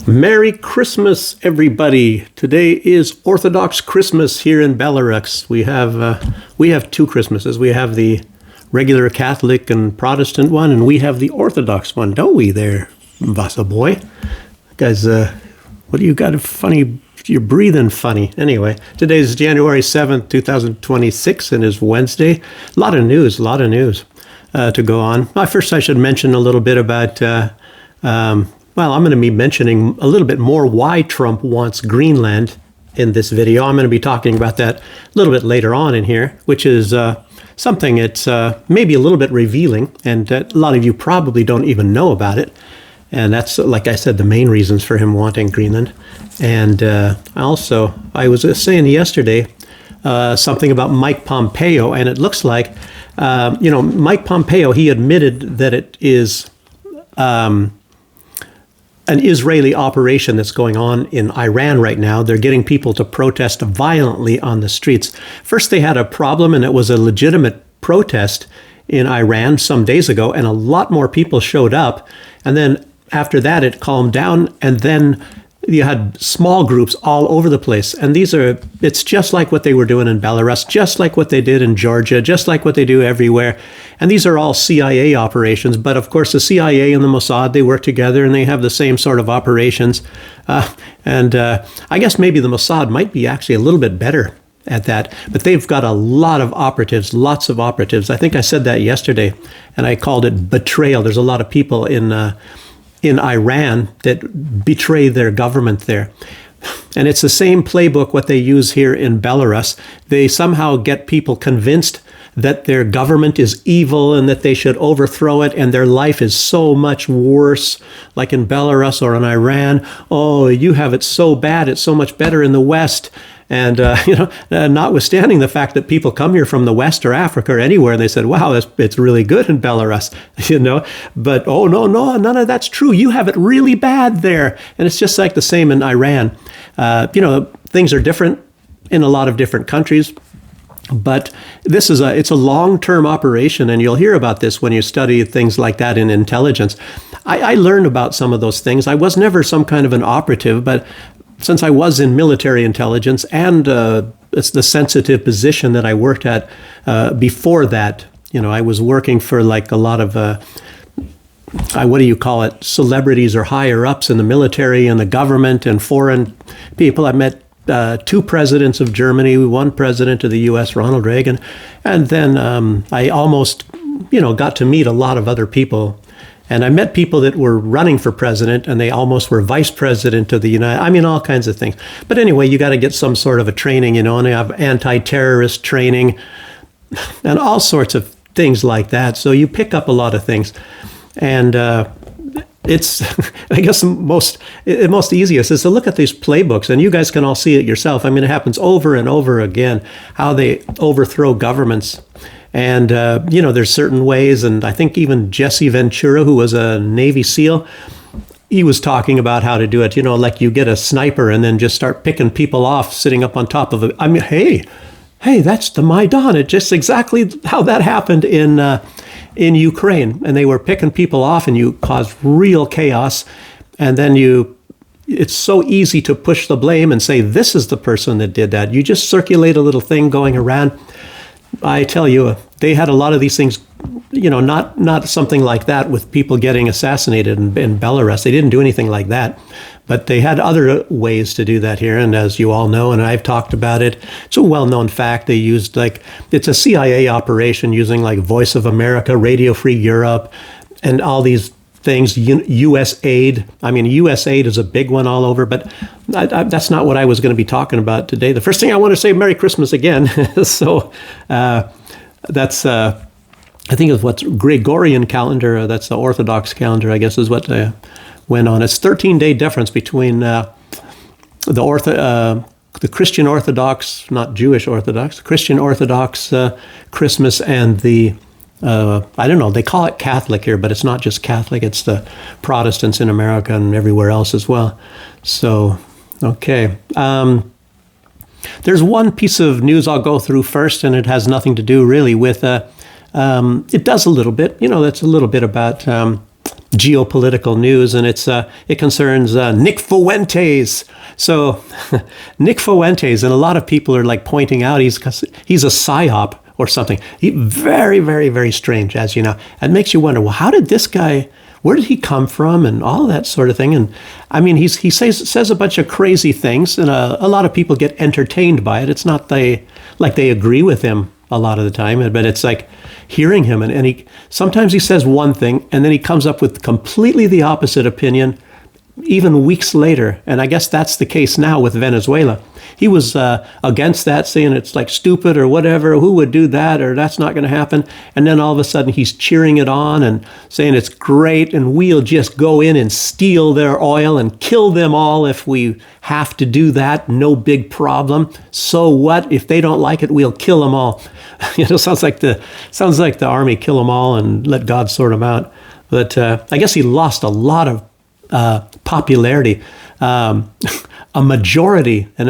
Merry Christmas, everybody! Today is Orthodox Christmas here in Belarus. We have two Christmases. We have the regular Catholic and Protestant one, and we have the Orthodox one, don't we? There, Vasa boy, guys. What do you got? Funny, you're breathing funny. Anyway, today is January 7th, 2026, and is Wednesday. A lot of news to go on. First, I should mention a little bit about. Well, I'm going to be mentioning a little bit more why Trump wants Greenland in this video. I'm going to be talking about that a little bit later on in here, which is something that's maybe a little bit revealing, and a lot of you probably don't even know about it. And that's, like I said, the main reasons for him wanting Greenland. And also, I was saying yesterday something about Mike Pompeo, and it looks like, Mike Pompeo, he admitted that it is an Israeli operation that's going on in Iran right now. They're getting people to protest violently on the streets. First, they had a problem, and it was a legitimate protest in Iran some days ago, and a lot more people showed up. And then after that, it calmed down, and then you had small groups all over the place. And it's just like what they were doing in Belarus, just like what they did in Georgia, just like what they do everywhere. And these are all CIA operations. But of course, the CIA and the Mossad, they work together and they have the same sort of operations. I guess maybe the Mossad might be actually a little bit better at that. But they've got a lot of operatives, lots of operatives. I think I said that yesterday, and I called it betrayal. There's a lot of people in Iran that betray their government there. And it's the same playbook what they use here in Belarus. They somehow get people convinced that their government is evil and that they should overthrow it, and their life is so much worse, like in Belarus or in Iran. Oh, you have it so bad, it's so much better in the West. And, notwithstanding the fact that people come here from the West or Africa or anywhere, and they said, wow, it's really good in Belarus, But, oh, no, none of that's true. You have it really bad there. And it's just like the same in Iran. Things are different in a lot of different countries. But it's a long-term operation, and you'll hear about this when you study things like that in intelligence. I learned about some of those things. I was never some kind of an operative, but since I was in military intelligence and it's the sensitive position that I worked at before that, I was working for like a lot of, celebrities or higher ups in the military and the government and foreign people. I met two presidents of Germany, one president of the U.S., Ronald Reagan, and then I almost, got to meet a lot of other people. And I met people that were running for president, and they almost were vice president of the all kinds of things. But anyway, you got to get some sort of a training, and they have anti-terrorist training and all sorts of things like that. So you pick up a lot of things. And it's, I guess, most easiest is to look at these playbooks, and you guys can all see it yourself. It happens over and over again, how they overthrow governments. And, there's certain ways, and I think even Jesse Ventura, who was a Navy SEAL, he was talking about how to do it, like you get a sniper and then just start picking people off sitting up on top of it. Hey, that's the Maidan. It's just exactly how that happened in Ukraine. And they were picking people off, and you caused real chaos. And then it's so easy to push the blame and say, this is the person that did that. You just circulate a little thing going around. I tell you, they had a lot of these things, not something like that with people getting assassinated in Belarus. They didn't do anything like that, but they had other ways to do that here. And as you all know, and I've talked about it, it's a well-known fact. They used it's a CIA operation using like Voice of America, Radio Free Europe, and all these things, U.S. aid. U.S. aid is a big one all over, but that's not what I was going to be talking about today. The first thing I want to say, Merry Christmas again. So that's, I think it's what's Gregorian calendar. That's the Orthodox calendar, I guess, is what went on. It's 13-day difference between the Christian Orthodox, not Jewish Orthodox, Christian Orthodox Christmas and the they call it Catholic here, but it's not just Catholic, it's the Protestants in America and everywhere else as well. So, okay. There's one piece of news I'll go through first, and it has nothing to do really with, it does a little bit, that's a little bit about geopolitical news, and it concerns Nick Fuentes. So Nick Fuentes, and a lot of people are like pointing out he's a psyop or something. Very, very, very strange, as you know. It makes you wonder, well, how did this guy, where did he come from, and all that sort of thing. And I mean, he says a bunch of crazy things, and a lot of people get entertained by it. It's not they agree with him a lot of the time, but it's like hearing him, and he sometimes he says one thing, and then he comes up with completely the opposite opinion, even weeks later. And I guess that's the case now with Venezuela. He was against that, saying it's like stupid or whatever, who would do that, or that's not going to happen. And then all of a sudden he's cheering it on and saying it's great, and we'll just go in and steal their oil and kill them all if we have to do that, no big problem. So what? If they don't like it, we'll kill them all. Sounds like the army, kill them all and let God sort them out. But I guess he lost a lot of popularity. A majority, and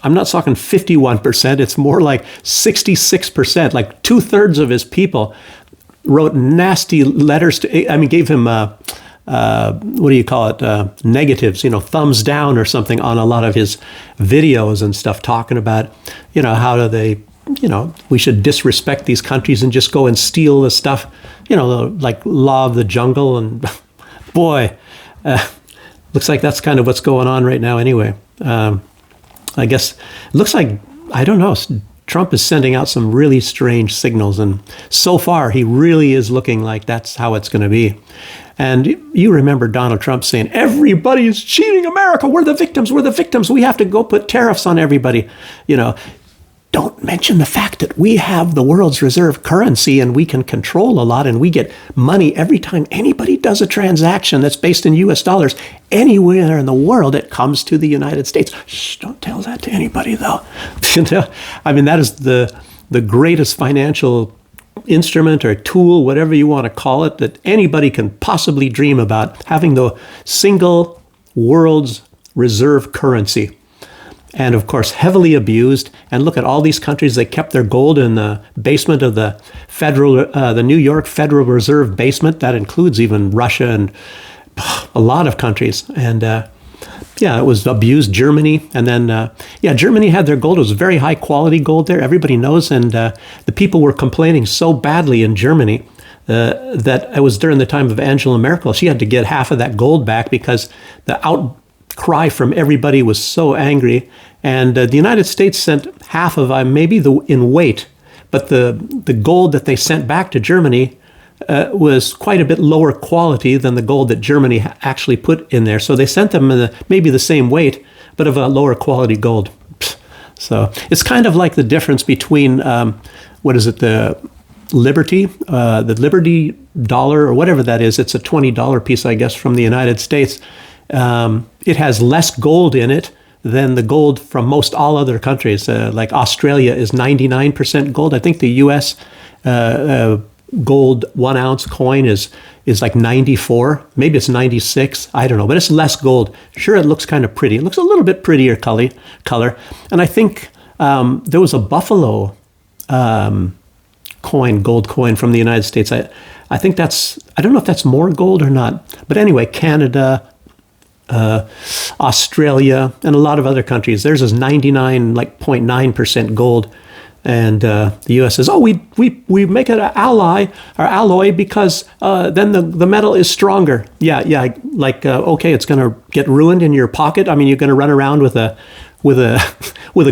I'm not talking 51%, it's more like 66%, like 2/3 of his people wrote nasty letters gave him, negatives, thumbs down or something on a lot of his videos and stuff, talking about, how do they, we should disrespect these countries and just go and steal the stuff, like law of the jungle. And boy, looks like that's kind of what's going on right now anyway. I guess it looks like, I don't know, Trump is sending out some really strange signals. And so far, he really is looking like that's how it's going to be. And you remember Donald Trump saying, everybody is cheating America. We're the victims. We're the victims. We have to go put tariffs on everybody. Don't mention the fact that we have the world's reserve currency and we can control a lot, and we get money every time anybody does a transaction that's based in US dollars anywhere in the world. It comes to the United States. Shh, don't tell that to anybody though. I mean, that is the greatest financial instrument or tool, whatever you want to call it, that anybody can possibly dream about, having the single world's reserve currency. And of course, heavily abused. And look at all these countries, they kept their gold in the basement of the New York Federal Reserve basement. That includes even Russia and a lot of countries. And it was abused. Germany. And then, Germany had their gold. It was very high quality gold there. Everybody knows. And the people were complaining so badly in Germany that it was during the time of Angela Merkel. She had to get half of that gold back because the outcry from everybody was so angry. And the United States sent half of in weight, but the gold that they sent back to Germany was quite a bit lower quality than the gold that Germany actually put in there. So they sent them maybe the same weight, but of a lower quality gold. So it's kind of like the difference between, the Liberty dollar or whatever that is. It's a $20 piece, I guess, from the United States. It has less gold in it than the gold from most all other countries. Like Australia is 99% gold. I think the U.S. Gold 1 ounce coin is like 94. Maybe it's 96. I don't know, but it's less gold. Sure, it looks kind of pretty. It looks a little bit prettier color. And I think there was a Buffalo gold coin from the United States. I think I don't know if that's more gold or not. But anyway, Canada, Australia, and a lot of other countries, theirs is 99.9% gold. And the U.S. says, we make it an alloy because then the metal is stronger. Okay, it's going to get ruined in your pocket. I mean, you're going to run around with a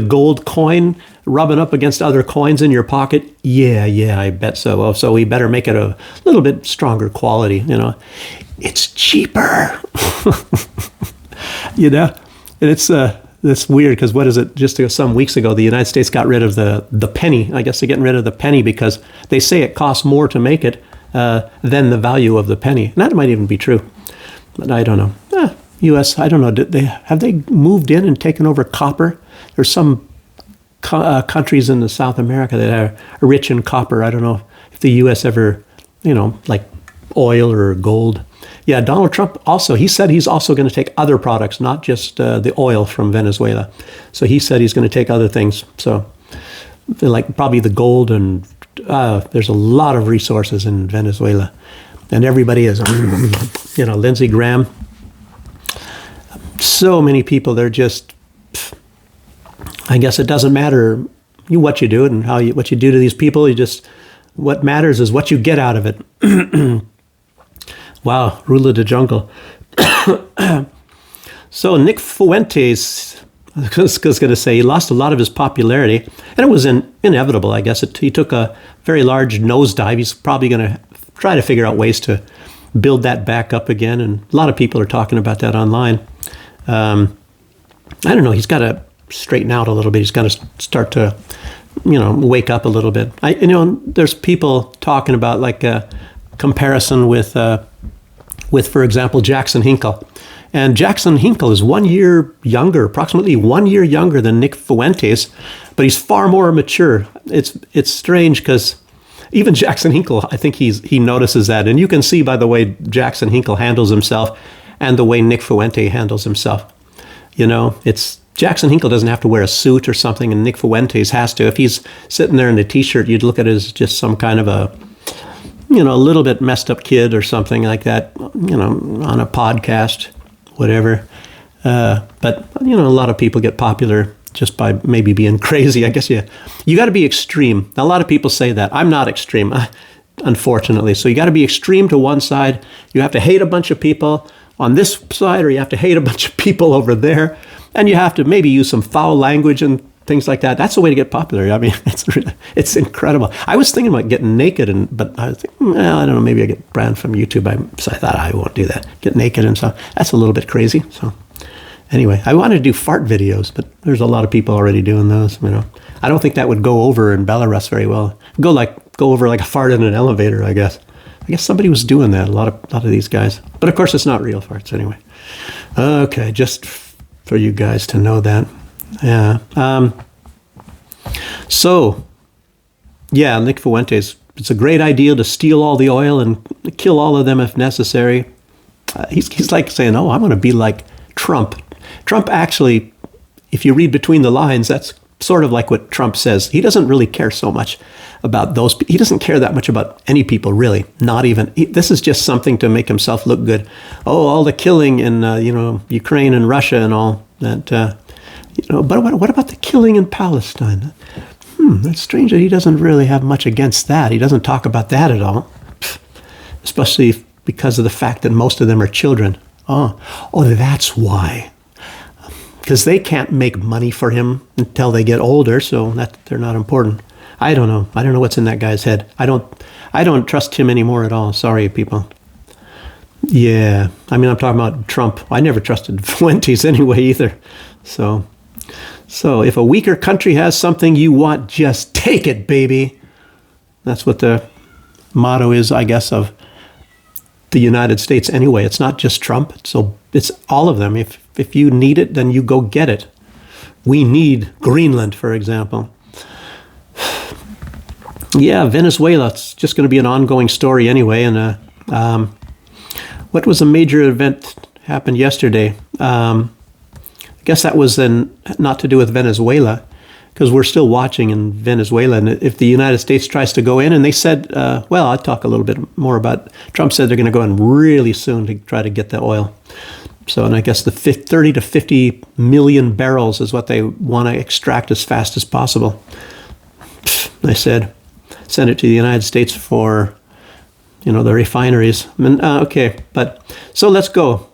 gold coin rubbing up against other coins in your pocket. Yeah, I bet so. Oh, so we better make it a little bit stronger quality. It's cheaper. And it's weird because what is it? Just some weeks ago, the United States got rid of the penny. I guess they're getting rid of the penny because they say it costs more to make it than the value of the penny. And that might even be true, but I don't know. U.S. I don't know. Have they moved in and taken over copper? There's some countries in South America that are rich in copper. I don't know if the U.S. ever, like oil or gold. Yeah, Donald Trump also, he said he's also going to take other products, not just the oil from Venezuela. So he said he's going to take other things. So like probably the gold, and there's a lot of resources in Venezuela. and everybody is, Lindsey Graham. So many people, they're just, I guess it doesn't matter what you do and what you do to these people. What matters is what you get out of it. Wow, ruler of the jungle. So Nick Fuentes, I was going to say, he lost a lot of his popularity, and it was inevitable, I guess. He took a very large nosedive. He's probably going to try to figure out ways to build that back up again, and a lot of people are talking about that online. I don't know, he's got to straighten out a little bit. He's got to start to, wake up a little bit. There's people talking about like a comparison with, for example, Jackson Hinkle. And Jackson Hinkle is 1 year younger, approximately 1 year younger than Nick Fuentes, but he's far more mature. It's strange because even Jackson Hinkle, I think he notices that. And you can see by the way Jackson Hinkle handles himself and the way Nick Fuentes handles himself. Jackson Hinkle doesn't have to wear a suit or something, and Nick Fuentes has to. If he's sitting there in a t-shirt, you'd look at it as just some kind of a little bit messed up kid or something like that, on a podcast, whatever. But a lot of people get popular just by maybe being crazy. I guess you got to be extreme. Now, a lot of people say that. I'm not extreme, unfortunately. So you got to be extreme to one side. You have to hate a bunch of people on this side, or you have to hate a bunch of people over there. And you have to maybe use some foul language and things like that. That's the way to get popular. I mean, it's incredible. I was thinking about getting naked, but I was thinking, I don't know, maybe I get banned from YouTube. So I thought I won't do that. Get naked and so that's a little bit crazy. So anyway, I wanted to do fart videos, but there's a lot of people already doing those. I don't think that would go over in Belarus very well. Go over like a fart in an elevator, I guess. I guess somebody was doing that. A lot of these guys, but of course it's not real farts anyway. Okay, just for you guys to know that. Yeah. Nick Fuentes, it's a great idea to steal all the oil and kill all of them if necessary. He's like saying, oh, I'm going to be like Trump. Trump actually, if you read between the lines, that's sort of like what Trump says. He doesn't really care so much about those. He doesn't care that much about any people, really. Not even. This is just something to make himself look good. Oh, all the killing in, Ukraine and Russia and all that. But what about the killing in Palestine? It's strange that he doesn't really have much against that. He doesn't talk about that at all, especially because of the fact that most of them are children. Oh, that's why. Because they can't make money for him until they get older, so they're not important. I don't know. I don't know what's in that guy's head. I don't trust him anymore at all. Sorry, people. Yeah, I'm talking about Trump. I never trusted Fuentes anyway either. So if a weaker country has something you want, just take it, baby. That's what the motto is, I guess, of the United States anyway. It's not just Trump. So it's all of them. If you need it, then you go get it. We need Greenland, for example. Yeah, Venezuela. It's just going to be an ongoing story anyway. And what was a major event happened yesterday? I guess that was not to do with Venezuela, because we're still watching in Venezuela. And if the United States tries to go in, and they said, I'll talk a little bit more about, Trump said they're going to go in really soon to try to get the oil. So, and I guess the 30 to 50 million barrels is what they want to extract as fast as possible. They said, send it to the United States for, the refineries. Okay, but so let's go.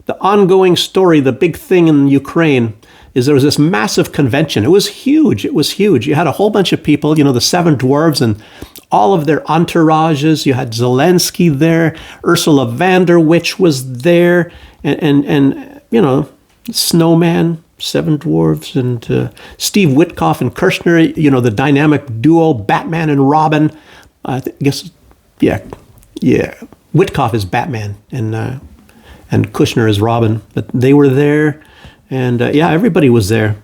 The ongoing story, the big thing in Ukraine, is there was this massive convention. It was huge. You had a whole bunch of people, the seven dwarves and all of their entourages. You had Zelensky there. Ursula von der Witch was there. And Snowman, seven dwarves, and Steve Witkoff and Kirshner, the dynamic duo, Batman and Robin. I guess, yeah. Witkoff is Batman, and Kushner is Robin, but they were there, and everybody was there.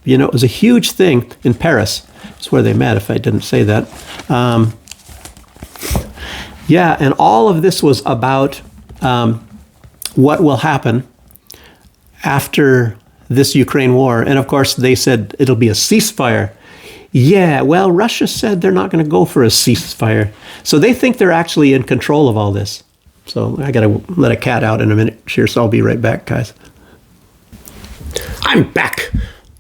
It was a huge thing in Paris. It's where they met, if I didn't say that. And all of this was about what will happen after this Ukraine war. And of course, they said it'll be a ceasefire Yeah, well, Russia said they're not going to go for a ceasefire. So they think they're actually in control of all this. So I got to let a cat out in a minute here, so I'll be right back, guys. I'm back,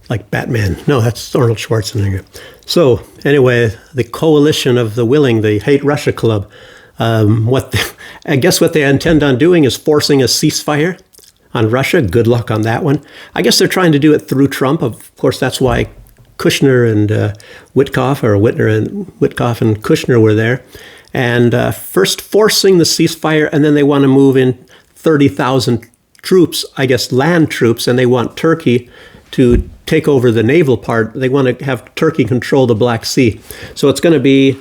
like Batman. No, that's Arnold Schwarzenegger. So anyway, the coalition of the willing, the Hate Russia Club, I guess what they intend on doing is forcing a ceasefire on Russia. Good luck on that one. I guess they're trying to do it through Trump. Of course, that's why Kushner and Witkoff, or Whitner and Witkoff and Kushner were there. And first forcing the ceasefire, and then they want to move in 30,000 troops, I guess land troops, and they want Turkey to take over the naval part. They want to have Turkey control the Black Sea. So it's going to be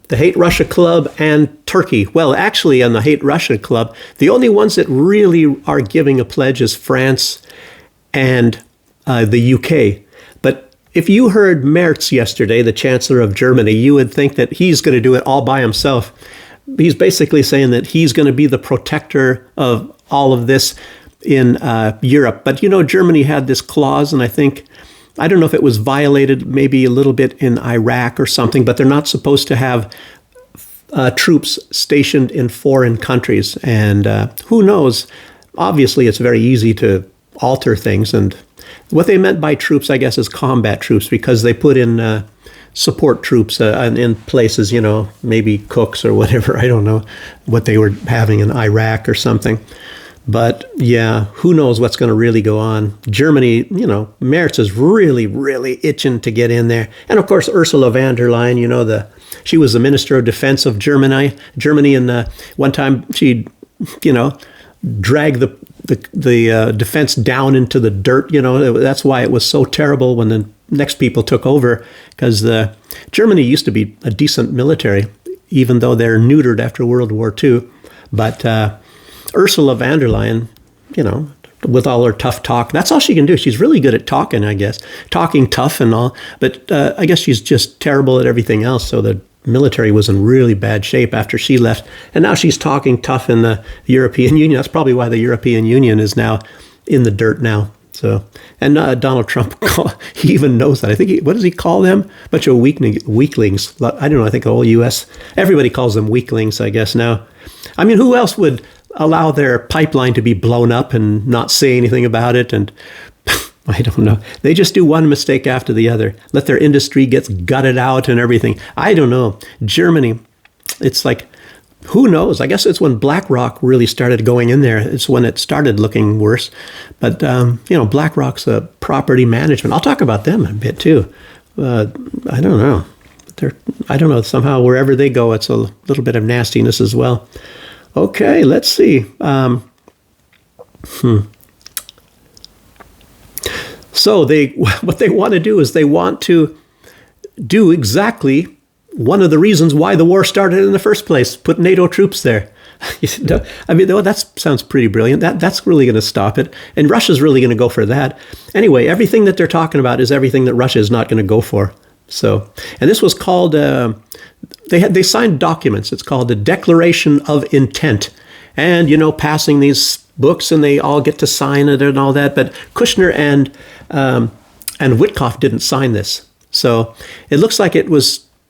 the Hate Russia Club and Turkey. Well, actually, on the Hate Russia Club, the only ones that really are giving a pledge is France and the UK. But if you heard Merz yesterday, the Chancellor of Germany, you would think that he's going to do it all by himself. He's basically saying that he's going to be the protector of all of this in Europe. But, you know, Germany had this clause, and I don't know if it was violated maybe a little bit in Iraq or something, but they're not supposed to have troops stationed in foreign countries. And who knows? Obviously, it's very easy to alter things. And what they meant by troops, I guess, is combat troops, because they put in support troops in places, you know, maybe cooks or whatever. I don't know what they were having in Iraq or something. But yeah, who knows what's going to really go on. Germany, you know, Merz is really, really itching to get in there. And of course, Ursula von der Leyen, you know, she was the Minister of Defense of Germany, and one time she, you know, dragged the defense down into the dirt. You know, that's why it was so terrible when the next people took over, because Germany used to be a decent military, even though they're neutered after World War II. But Ursula von der Leyen, you know, with all her tough talk, that's all she can do. She's really good at talking, I guess, talking tough and all. But I guess she's just terrible at everything else. So the military was in really bad shape after she left. And now she's talking tough in the European Union. That's probably why the European Union is now in the dirt now. So, and Donald Trump, he even knows that. I think, what does he call them? A bunch of weaklings. I don't know. I think the whole U.S., everybody calls them weaklings, I guess, now. I mean, who else would allow their pipeline to be blown up and not say anything about it? And I don't know. They just do one mistake after the other. Let their industry get gutted out and everything. I don't know. Germany, it's like, who knows? I guess it's when BlackRock really started going in there. It's when it started looking worse. But, you know, BlackRock's a property management. I'll talk about them a bit too. I don't know. I don't know. Somehow wherever they go, it's a little bit of nastiness as well. Okay, let's see. So what they want to do is they want to do exactly one of the reasons why the war started in the first place, put NATO troops there. I mean, that sounds pretty brilliant. That's really going to stop it. And Russia's really going to go for that. Anyway, everything that they're talking about is everything that Russia is not going to go for. So, and this was called, they signed documents. It's called the Declaration of Intent. And, you know, passing these books, and they all get to sign it and all that. But Kushner and Witkoff didn't sign this. So it looks like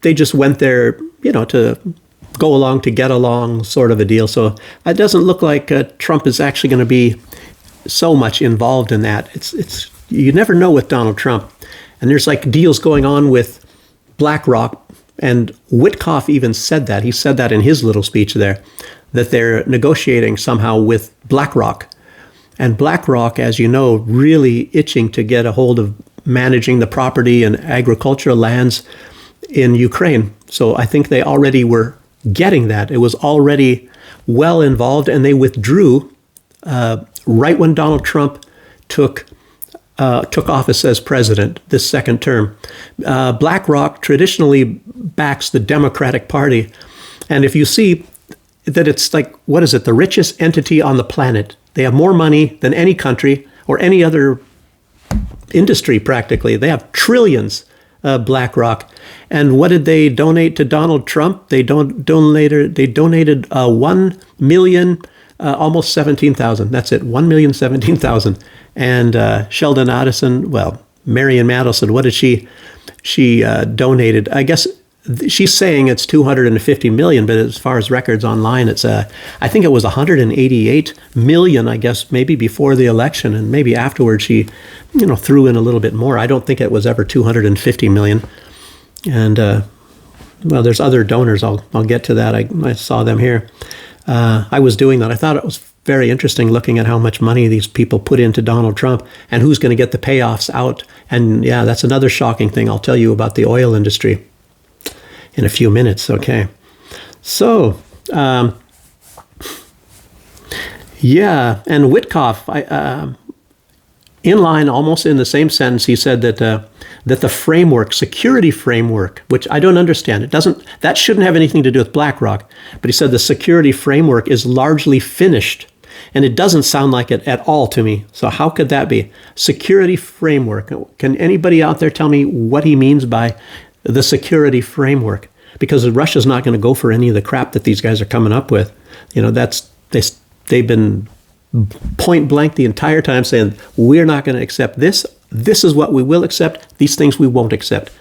they just went there, you know, to go along, to get along, sort of a deal. So it doesn't look like Trump is actually going to be so much involved in that. It's you never know with Donald Trump. And there's like deals going on with BlackRock, and Witkoff even said that. He said that in his little speech there, that they're negotiating somehow with BlackRock. And BlackRock, as you know, really itching to get a hold of managing the property and agricultural lands in Ukraine. So I think they already were getting that. It was already well involved, and they withdrew right when Donald Trump took office as president this second term. BlackRock traditionally backs the Democratic Party. And if you see that it's like, what is it, the richest entity on the planet. They have more money than any country or any other industry practically. They have trillions, BlackRock. And what did they donate to Donald Trump? They donated 1 million, almost 17,000. That's it, 1,017,000. And Sheldon Adelson, well, Marian Madelson, what did she donated? I guess she's saying it's 250 million, but as far as records online, it's I think it was 188 million, I guess, maybe before the election, and maybe afterwards she, threw in a little bit more. I don't think it was ever 250 million. And well, there's other donors. I'll get to that. I saw them here. I was doing that. I thought it was very interesting looking at how much money these people put into Donald Trump and who's going to get the payoffs out. And yeah, that's another shocking thing. I'll tell you about the oil industry in a few minutes. Okay. So, yeah, and Witkoff, in line, almost in the same sentence, he said that that the framework, security framework, which I don't understand, that shouldn't have anything to do with BlackRock, but he said the security framework is largely finished, and it doesn't sound like it at all to me. So how could that be? Security framework. Can anybody out there tell me what he means by the security framework? Because Russia's not going to go for any of the crap that these guys are coming up with. They've been point blank the entire time saying, we're not going to accept this. This is what we will accept. These things we won't accept.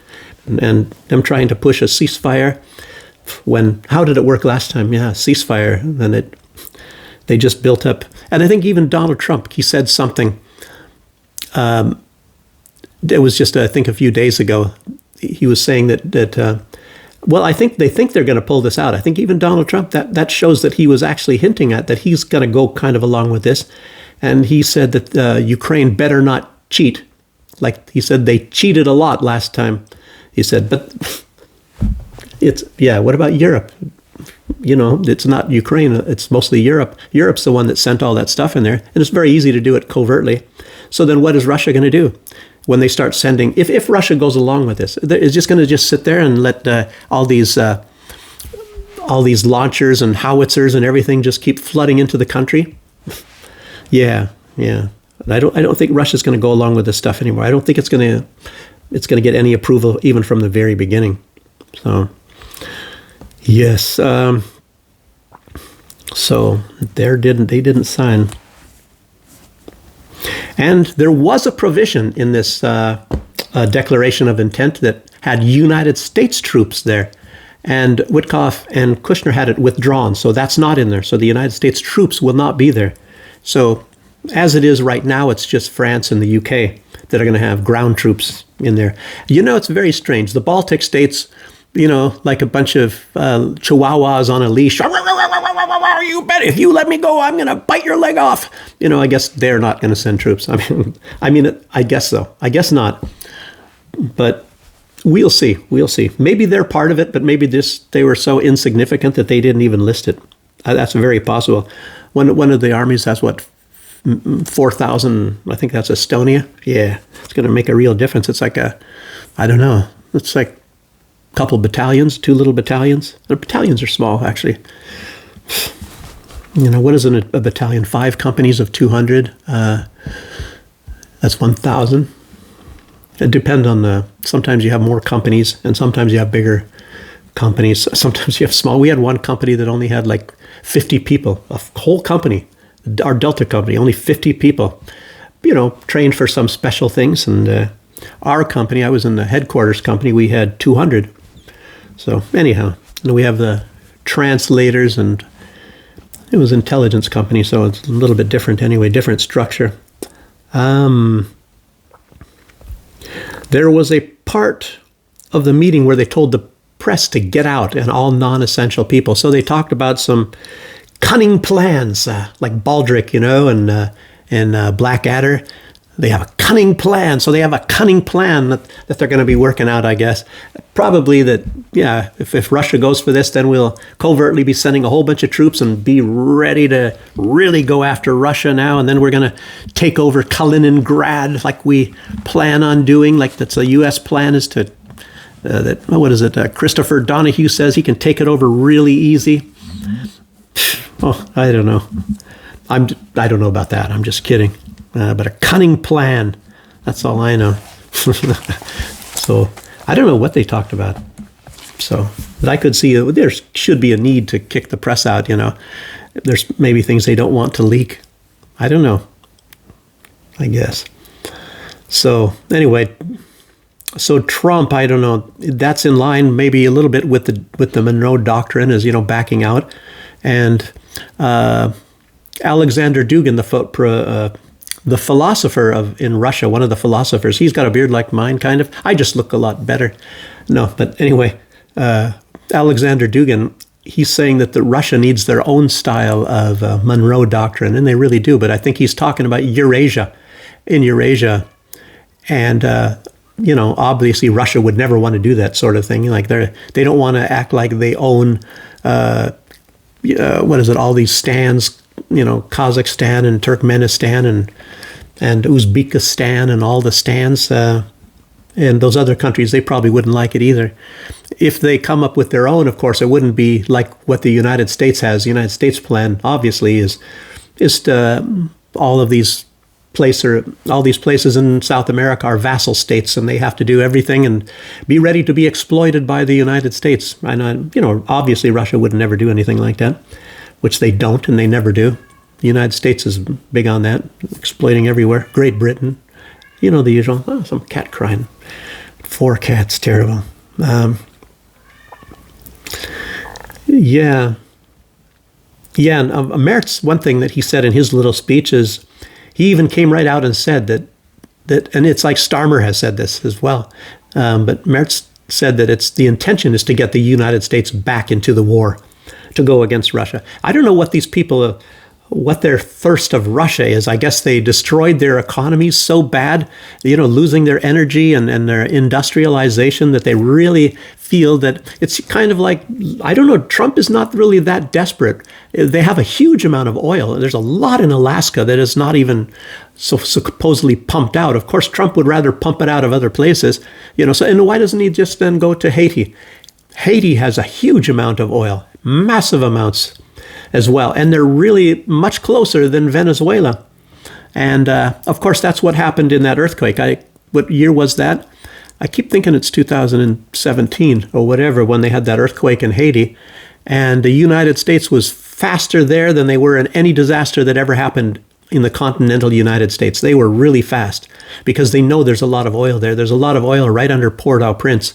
And them trying to push a ceasefire how did it work last time? Yeah, ceasefire. Then they just built up. And I think even Donald Trump, he said something. It was just, I think a few days ago, he was saying that well, I think they think they're going to pull this out. I think even Donald Trump, that shows that he was actually hinting at that he's going to go kind of along with this. And he said that Ukraine better not cheat. Like he said, they cheated a lot last time. He said, but what about Europe? It's not Ukraine. It's mostly Europe. Europe's the one that sent all that stuff in there. And it's very easy to do it covertly. So then what is Russia going to do? When they start sending, if Russia goes along with this, it's just going to just sit there and let all these launchers and howitzers and everything just keep flooding into the country. Yeah. I don't think Russia's going to go along with this stuff anymore. I don't think it's going to get any approval even from the very beginning. So, yes. So they didn't sign. And there was a provision in this declaration of intent that had United States troops there. And Witkoff and Kushner had it withdrawn. So that's not in there. So the United States troops will not be there. So as it is right now, it's just France and the UK that are going to have ground troops in there. It's very strange. The Baltic states, like a bunch of chihuahuas on a leash. You bet if you let me go, I'm going to bite your leg off. I guess they're not going to send troops. I guess so. I guess not. But we'll see. Maybe they're part of it, but maybe they were so insignificant that they didn't even list it. That's very possible. One of the armies has 4,000. I think that's Estonia. Yeah, it's going to make a real difference. It's like I don't know. It's like a couple battalions, 2 little battalions. The battalions are small, actually. What is a battalion? 5 companies of 200. That's 1,000. It depends on sometimes you have more companies and sometimes you have bigger companies. Sometimes you have small. We had one company that only had like 50 people, a whole company. Our Delta company, only 50 people, trained for some special things. And our company, I was in the headquarters company, we had 200. So anyhow, we have the translators, and it was an intelligence company, so it's a little bit different anyway, different structure. There was a part of the meeting where they told the press to get out and all non-essential people. So they talked about some cunning plans, like Baldric, and Blackadder. They have a cunning plan. So they have a cunning plan that they're going to be working out, I guess. Probably that, yeah, if Russia goes for this, then we'll covertly be sending a whole bunch of troops and be ready to really go after Russia now. And then we're going to take over Kaliningrad like we plan on doing. Like that's a U.S. plan is to, Christopher Donahue says he can take it over really easy. Oh, I don't know. I don't know about that. I'm just kidding. But a cunning plan, that's all I know. So I don't know what they talked about. So, but I could see there should be a need to kick the press out, There's maybe things they don't want to leak. I don't know. I guess. So anyway, so Trump, I don't know, that's in line maybe a little bit with the Monroe Doctrine, as backing out, and Alexander Dugin, the philosopher in Russia, one of the philosophers, he's got a beard like mine, kind of. I just look a lot better. No, but anyway, Alexander Dugin, he's saying that Russia needs their own style of Monroe Doctrine, and they really do. But I think he's talking about Eurasia, in Eurasia, and obviously Russia would never want to do that sort of thing. Like they don't want to act like they own all these stands, Kazakhstan and Turkmenistan and Uzbekistan and all the stands. And those other countries, they probably wouldn't like it either. If they come up with their own, of course, it wouldn't be like what the United States has. The United States plan, obviously, is all these places in South America are vassal states, and they have to do everything and be ready to be exploited by the United States. And obviously, Russia would never do anything like that, which they don't, and they never do. The United States is big on that, exploiting everywhere. Great Britain, the usual. Oh, some cat crying. 4 cats, terrible. Yeah. And Mertz, one thing that he said in his little speech is, he even came right out and said that, and it's like Starmer has said this as well, but Mertz said that the intention is to get the United States back into the war, to go against Russia. I don't know what these people, what their thirst of Russia is. I guess they destroyed their economies so bad, losing their energy and their industrialization, that they really feel that it's kind of like, I don't know, Trump is not really that desperate. They have a huge amount of oil. There's a lot in Alaska that is not even so supposedly pumped out. Of course, Trump would rather pump it out of other places, so, and why doesn't he just then go to Haiti? Haiti has a huge amount of oil, massive amounts as well. And they're really much closer than Venezuela. And of course, that's what happened in that earthquake. What year was that? I keep thinking it's 2017 or whatever, when they had that earthquake in Haiti. And the United States was faster there than they were in any disaster that ever happened in the continental United States. They were really fast because they know there's a lot of oil there. There's a lot of oil right under Port-au-Prince.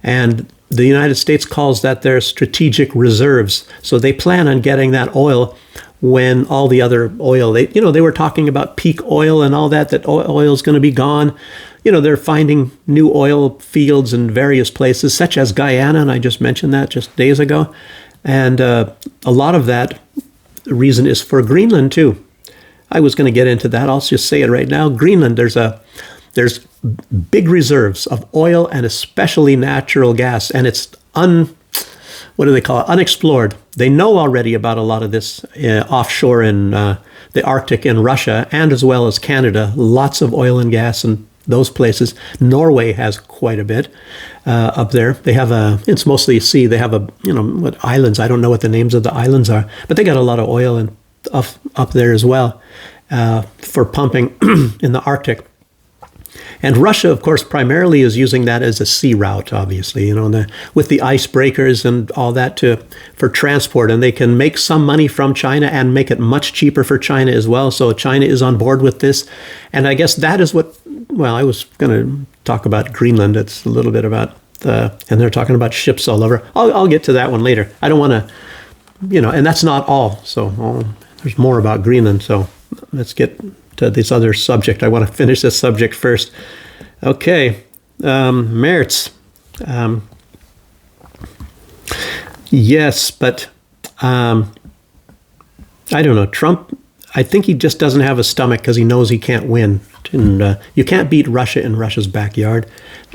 And the United States calls that their strategic reserves. So they plan on getting that oil when all the other oil, they were talking about peak oil and all that oil is going to be gone. They're finding new oil fields in various places, such as Guyana, and I just mentioned that just days ago. And a lot of that reason is for Greenland, too. I was going to get into that. I'll just say it right now. Greenland, there's big reserves of oil and especially natural gas, and it's unexplored. They know already about a lot of this offshore in the Arctic in Russia, and as well as Canada. Lots of oil and gas in those places. Norway has quite a bit up there. They have it's mostly sea. They have what islands? I don't know what the names of the islands are, but they got a lot of oil and up there as well for pumping in the Arctic. And Russia, of course, primarily is using that as a sea route, obviously, with the icebreakers and all that for transport. And they can make some money from China and make it much cheaper for China as well. So China is on board with this. And I guess that is I was going to talk about Greenland. It's a little bit about, and they're talking about ships all over. I'll get to that one later. I don't want to, and that's not all. So there's more about Greenland. So let's get to this other subject. I want to finish this subject first. Okay, Mertz. Yes, but I don't know. Trump, I think he just doesn't have a stomach because he knows he can't win. And you can't beat Russia in Russia's backyard.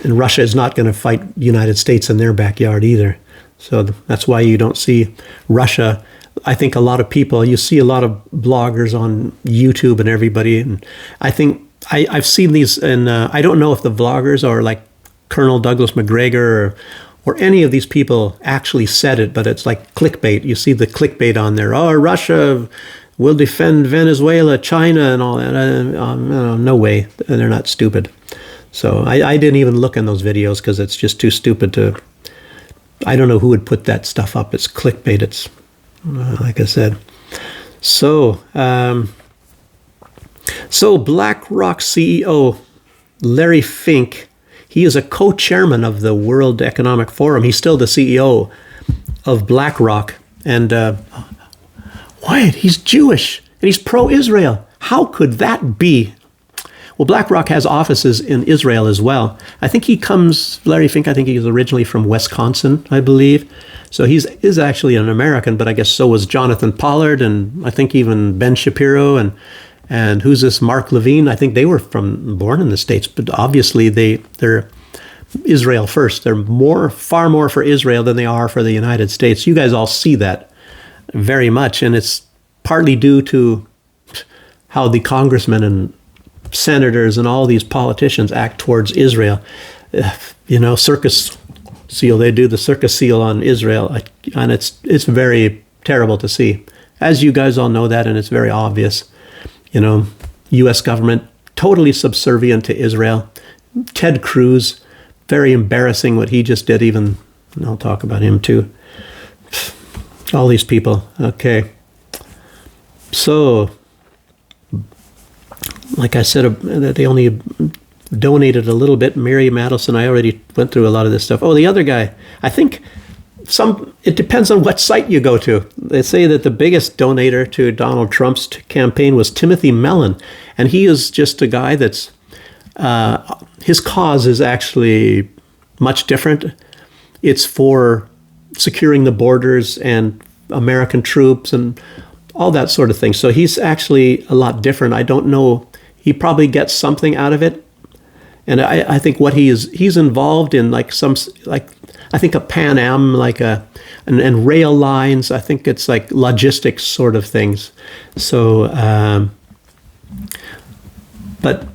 And Russia is not going to fight the United States in their backyard either. So that's why you don't see Russia. I think a lot of people, you see a lot of bloggers on YouTube and everybody. And I think I've seen these, and I don't know if the vloggers are like Colonel Douglas McGregor or any of these people actually said it, but it's like clickbait. You see the clickbait on there. Oh, Russia will defend Venezuela, China, and all that. No way. They're not stupid. So I didn't even look in those videos because it's just too stupid to. I don't know who would put that stuff up. It's clickbait. It's like I said. So BlackRock CEO, Larry Fink, he is a co-chairman of the World Economic Forum. He's still the CEO of BlackRock. And Wyatt, he's Jewish and he's pro-Israel. How could that be? Well, BlackRock has offices in Israel as well. I think Larry Fink, I think he's originally from Wisconsin, I believe. So he is actually an American, but I guess so was Jonathan Pollard, and I think even Ben Shapiro, and who's this, Mark Levine? I think they were born in the States, but obviously they're Israel first. They're far more for Israel than they are for the United States. You guys all see that very much, and it's partly due to how the congressmen and senators and all these politicians act towards Israel. Circus seal, they do the circus seal on Israel, and it's very terrible to see. As you guys all know that, and it's very obvious. U.S. government totally subservient to Israel. Ted Cruz, very embarrassing what he just did, even, and I'll talk about him too. All these people. Okay. So, like I said, they only donated a little bit. Mary Madelson, I already went through a lot of this stuff. Oh, the other guy, I think it depends on what site you go to. They say that the biggest donator to Donald Trump's campaign was Timothy Mellon. And he is just a guy that's, his cause is actually much different. It's for securing the borders and American troops and all that sort of thing. So he's actually a lot different. I don't know. He probably gets something out of it. And I think what he's involved in, I think a Pan Am, and rail lines. I think it's like logistics sort of things. So, but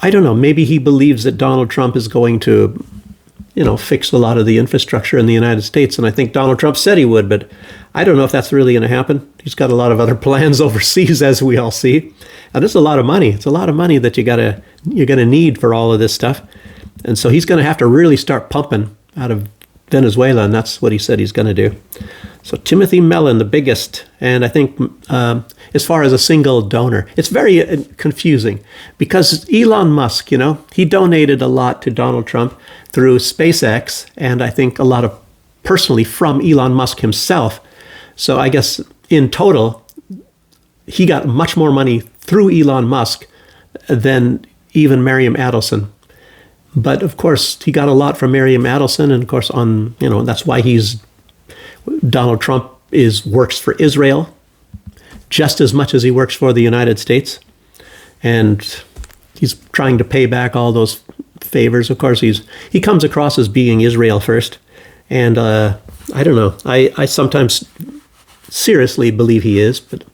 I don't know. Maybe he believes that Donald Trump is going to, fix a lot of the infrastructure in the United States. And I think Donald Trump said he would, but I don't know if that's really going to happen. He's got a lot of other plans overseas, as we all see. And it's a lot of money. It's a lot of money that you're going to need for all of this stuff. And so he's going to have to really start pumping out of Venezuela, and that's what he said he's going to do. So Timothy Mellon, the biggest, and I think as far as a single donor, it's very confusing because Elon Musk, he donated a lot to Donald Trump through SpaceX, and I think a lot of personally from Elon Musk himself. So I guess in total, he got much more money through Elon Musk than even Miriam Adelson. But of course, he got a lot from Miriam Adelson, and of course, that's why Donald Trump works for Israel just as much as he works for the United States, and he's trying to pay back all those favors. Of course, he comes across as being Israel first, and I don't know. I sometimes seriously believe he is, but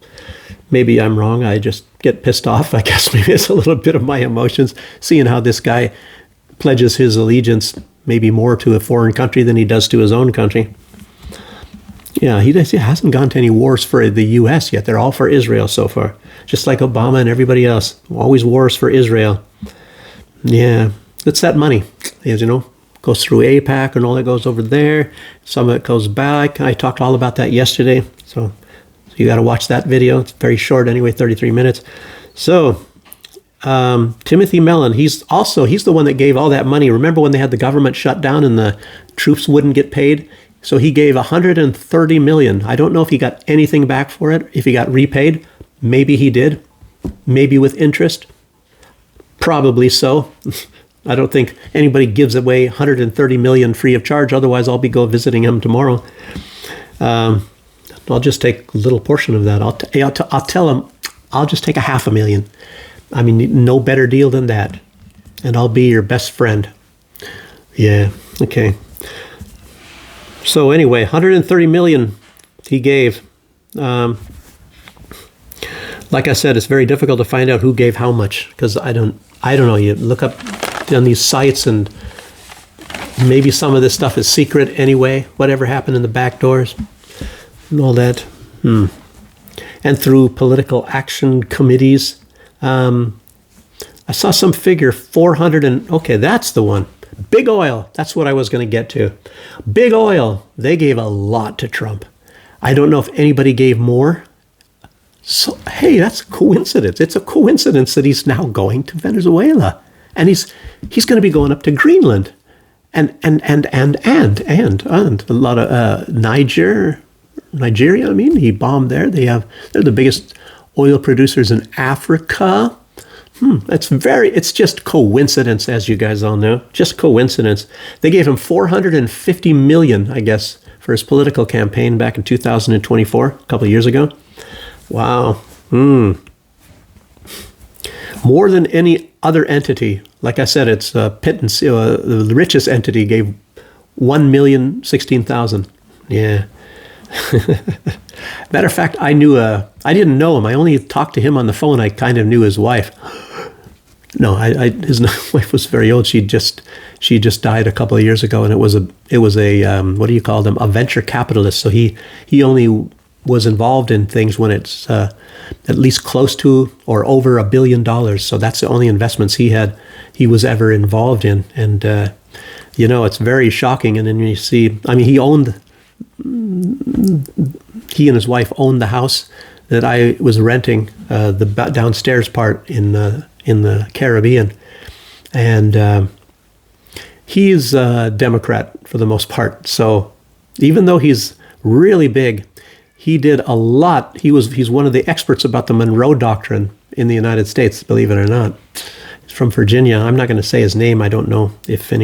maybe I'm wrong. I just get pissed off. I guess maybe it's a little bit of my emotions, seeing how this guy pledges his allegiance maybe more to a foreign country than he does to his own country. Yeah, he hasn't gone to any wars for the U.S. yet. They're all for Israel so far, just like Obama and everybody else. Always wars for Israel. Yeah, it's that money, goes through AIPAC and all that goes over there. Some of it goes back. I talked all about that yesterday, so you got to watch that video. It's very short anyway, 33 minutes. So Timothy Mellon, he's the one that gave all that money. Remember when they had the government shut down and the troops wouldn't get paid? So he gave $130 million. I don't know if he got anything back for it, if he got repaid. Maybe he did. Maybe with interest. Probably so. I don't think anybody gives away $130 million free of charge. Otherwise, I'll go visiting him tomorrow. I'll just take a little portion of that. I'll tell him, I'll just take $500,000. I mean, no better deal than that. And I'll be your best friend. Yeah, okay. So anyway, $130 million he gave. Like I said, it's very difficult to find out who gave how much because I don't know. You look up on these sites and maybe some of this stuff is secret anyway. Whatever happened in the back doors and all that. And through political action committees. I saw some figure 400 and okay, that's the one. Big oil. That's what I was going to get to. Big oil. They gave a lot to Trump. I don't know if anybody gave more. So, hey, that's a coincidence. It's a coincidence that he's now going to Venezuela. And he's going to be going up to Greenland and a lot of Nigeria. I mean, he bombed there. They're the biggest oil producers in Africa. It's just coincidence, as you guys all know. Just coincidence. They gave him $450 million, I guess, for his political campaign back in 2024, a couple of years ago. Wow. More than any other entity. Like I said, it's pittance. The richest entity gave 1,016,000. Yeah. Matter of fact, I didn't know him. I only talked to him on the phone. I kind of knew his wife. No, his wife was very old. She just died a couple of years ago, and it was a what do you call them? A venture capitalist. So he only was involved in things when it's at least close to or over $1 billion. So that's the only investments he was ever involved in. And it's very shocking. And then you see, I mean, he and his wife owned the house that I was renting, the downstairs part in the Caribbean. And he's a Democrat for the most part. So even though he's really big, he did a lot. He's one of the experts about the Monroe Doctrine in the United States, believe it or not. He's from Virginia. I'm not going to say his name. I don't know if I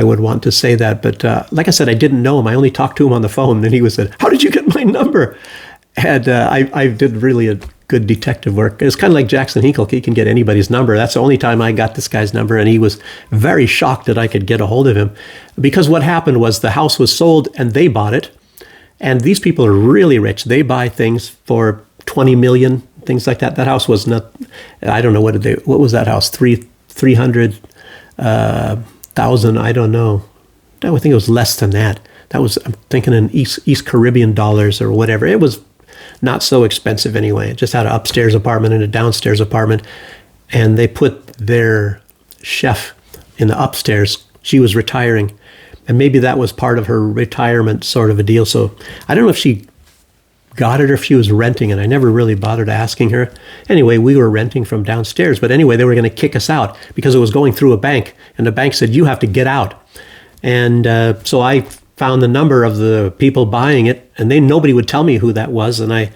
would want to say that. But like I said, I didn't know him. I only talked to him on the phone. And he said, "How did you get my number?" And I did really a good detective work. It's kind of like Jackson Hinkle. He can get anybody's number. That's the only time I got this guy's number. And he was very shocked that I could get a hold of him. Because what happened was the house was sold and they bought it. And these people are really rich. They buy things for 20 million, things like that. That house was not, I don't know, what was that house? 300,000, I don't know. I would think it was less than that. That was, I'm thinking in East Caribbean dollars or whatever. It was not so expensive anyway. It just had an upstairs apartment and a downstairs apartment. And they put their chef in the upstairs. She was retiring. And maybe that was part of her retirement sort of a deal. So I don't know if she got it or if she was renting it. I never really bothered asking her. Anyway, we were renting from downstairs. But anyway, they were going to kick us out because it was going through a bank. And the bank said, "You have to get out." And so I found the number of the people buying it. And nobody would tell me who that was. And I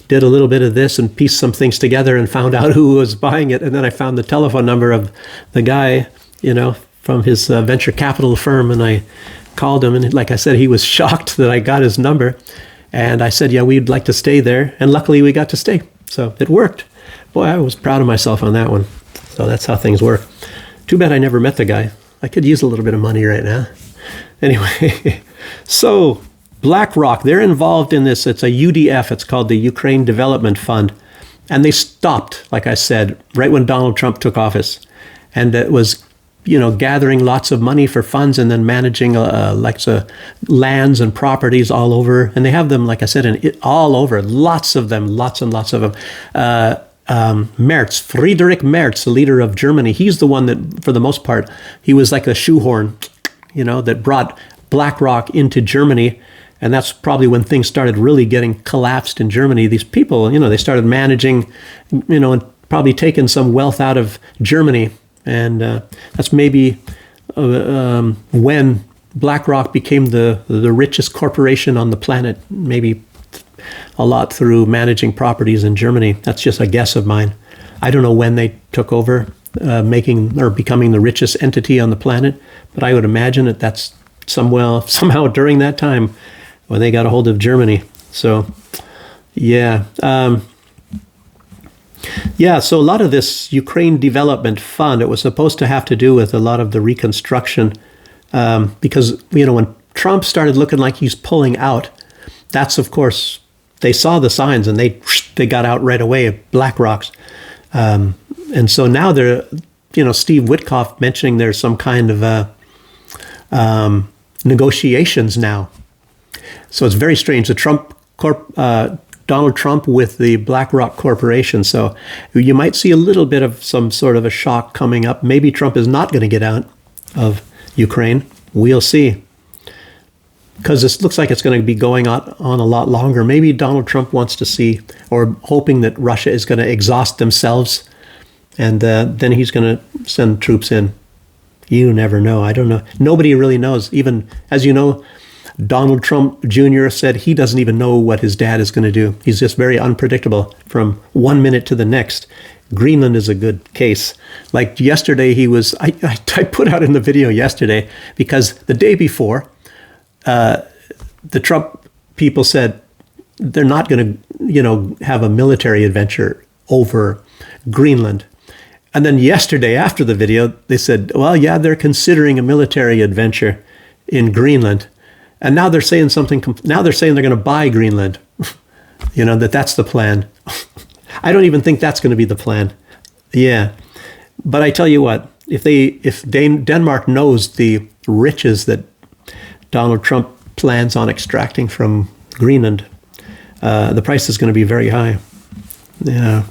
did a little bit of this and pieced some things together and found out who was buying it. And then I found the telephone number of the guy, from his venture capital firm, and I called him, and like I said, he was shocked that I got his number, and I said, "Yeah, we'd like to stay there," and luckily we got to stay, so it worked. Boy, I was proud of myself on that one. So that's how things work. Too bad I never met the guy. I could use a little bit of money right now. Anyway, so BlackRock, they're involved in this. It's a UDF. It's called the Ukraine Development Fund, and they stopped, like I said, right when Donald Trump took office, and it was gathering lots of money for funds and then managing lands and properties all over. And they have them, like I said, all over, lots and lots of them. Friedrich Merz, the leader of Germany, he's the one that, for the most part, he was like a shoehorn, that brought BlackRock into Germany. And that's probably when things started really getting collapsed in Germany. These people, they started managing, and probably taking some wealth out of Germany. And that's maybe when BlackRock became the richest corporation on the planet, maybe a lot through managing properties in Germany. That's just a guess of mine. I don't know when they took over becoming the richest entity on the planet, but I would imagine that's somehow during that time when they got a hold of Germany. So, yeah. So a lot of this Ukraine Development Fund, it was supposed to have to do with a lot of the reconstruction because, when Trump started looking like he's pulling out, that's, of course, they saw the signs and they got out right away, BlackRock's. And so now they're, Steve Witkoff mentioning there's some kind of negotiations now. So it's very strange. Donald Trump with the BlackRock Corporation. So you might see a little bit of some sort of a shock coming up. Maybe Trump is not going to get out of Ukraine. We'll see. Because this looks like it's going to be going on a lot longer. Maybe Donald Trump wants to see, or hoping that Russia is going to exhaust themselves And then he's going to send troops in. You never know. I don't know. Nobody really knows. Even, as you know, Donald Trump Jr. said he doesn't even know what his dad is going to do. He's just very unpredictable from one minute to the next. Greenland is a good case. Like yesterday, I put out in the video yesterday, because the day before, the Trump people said they're not going to, have a military adventure over Greenland. And then yesterday, after the video, they said, well, yeah, they're considering a military adventure in Greenland. And now they're saying now they're saying they're going to buy Greenland. That's the plan. I don't even think that's going to be the plan. Yeah. But I tell you what, if Denmark knows the riches that Donald Trump plans on extracting from Greenland, the price is going to be very high. Yeah.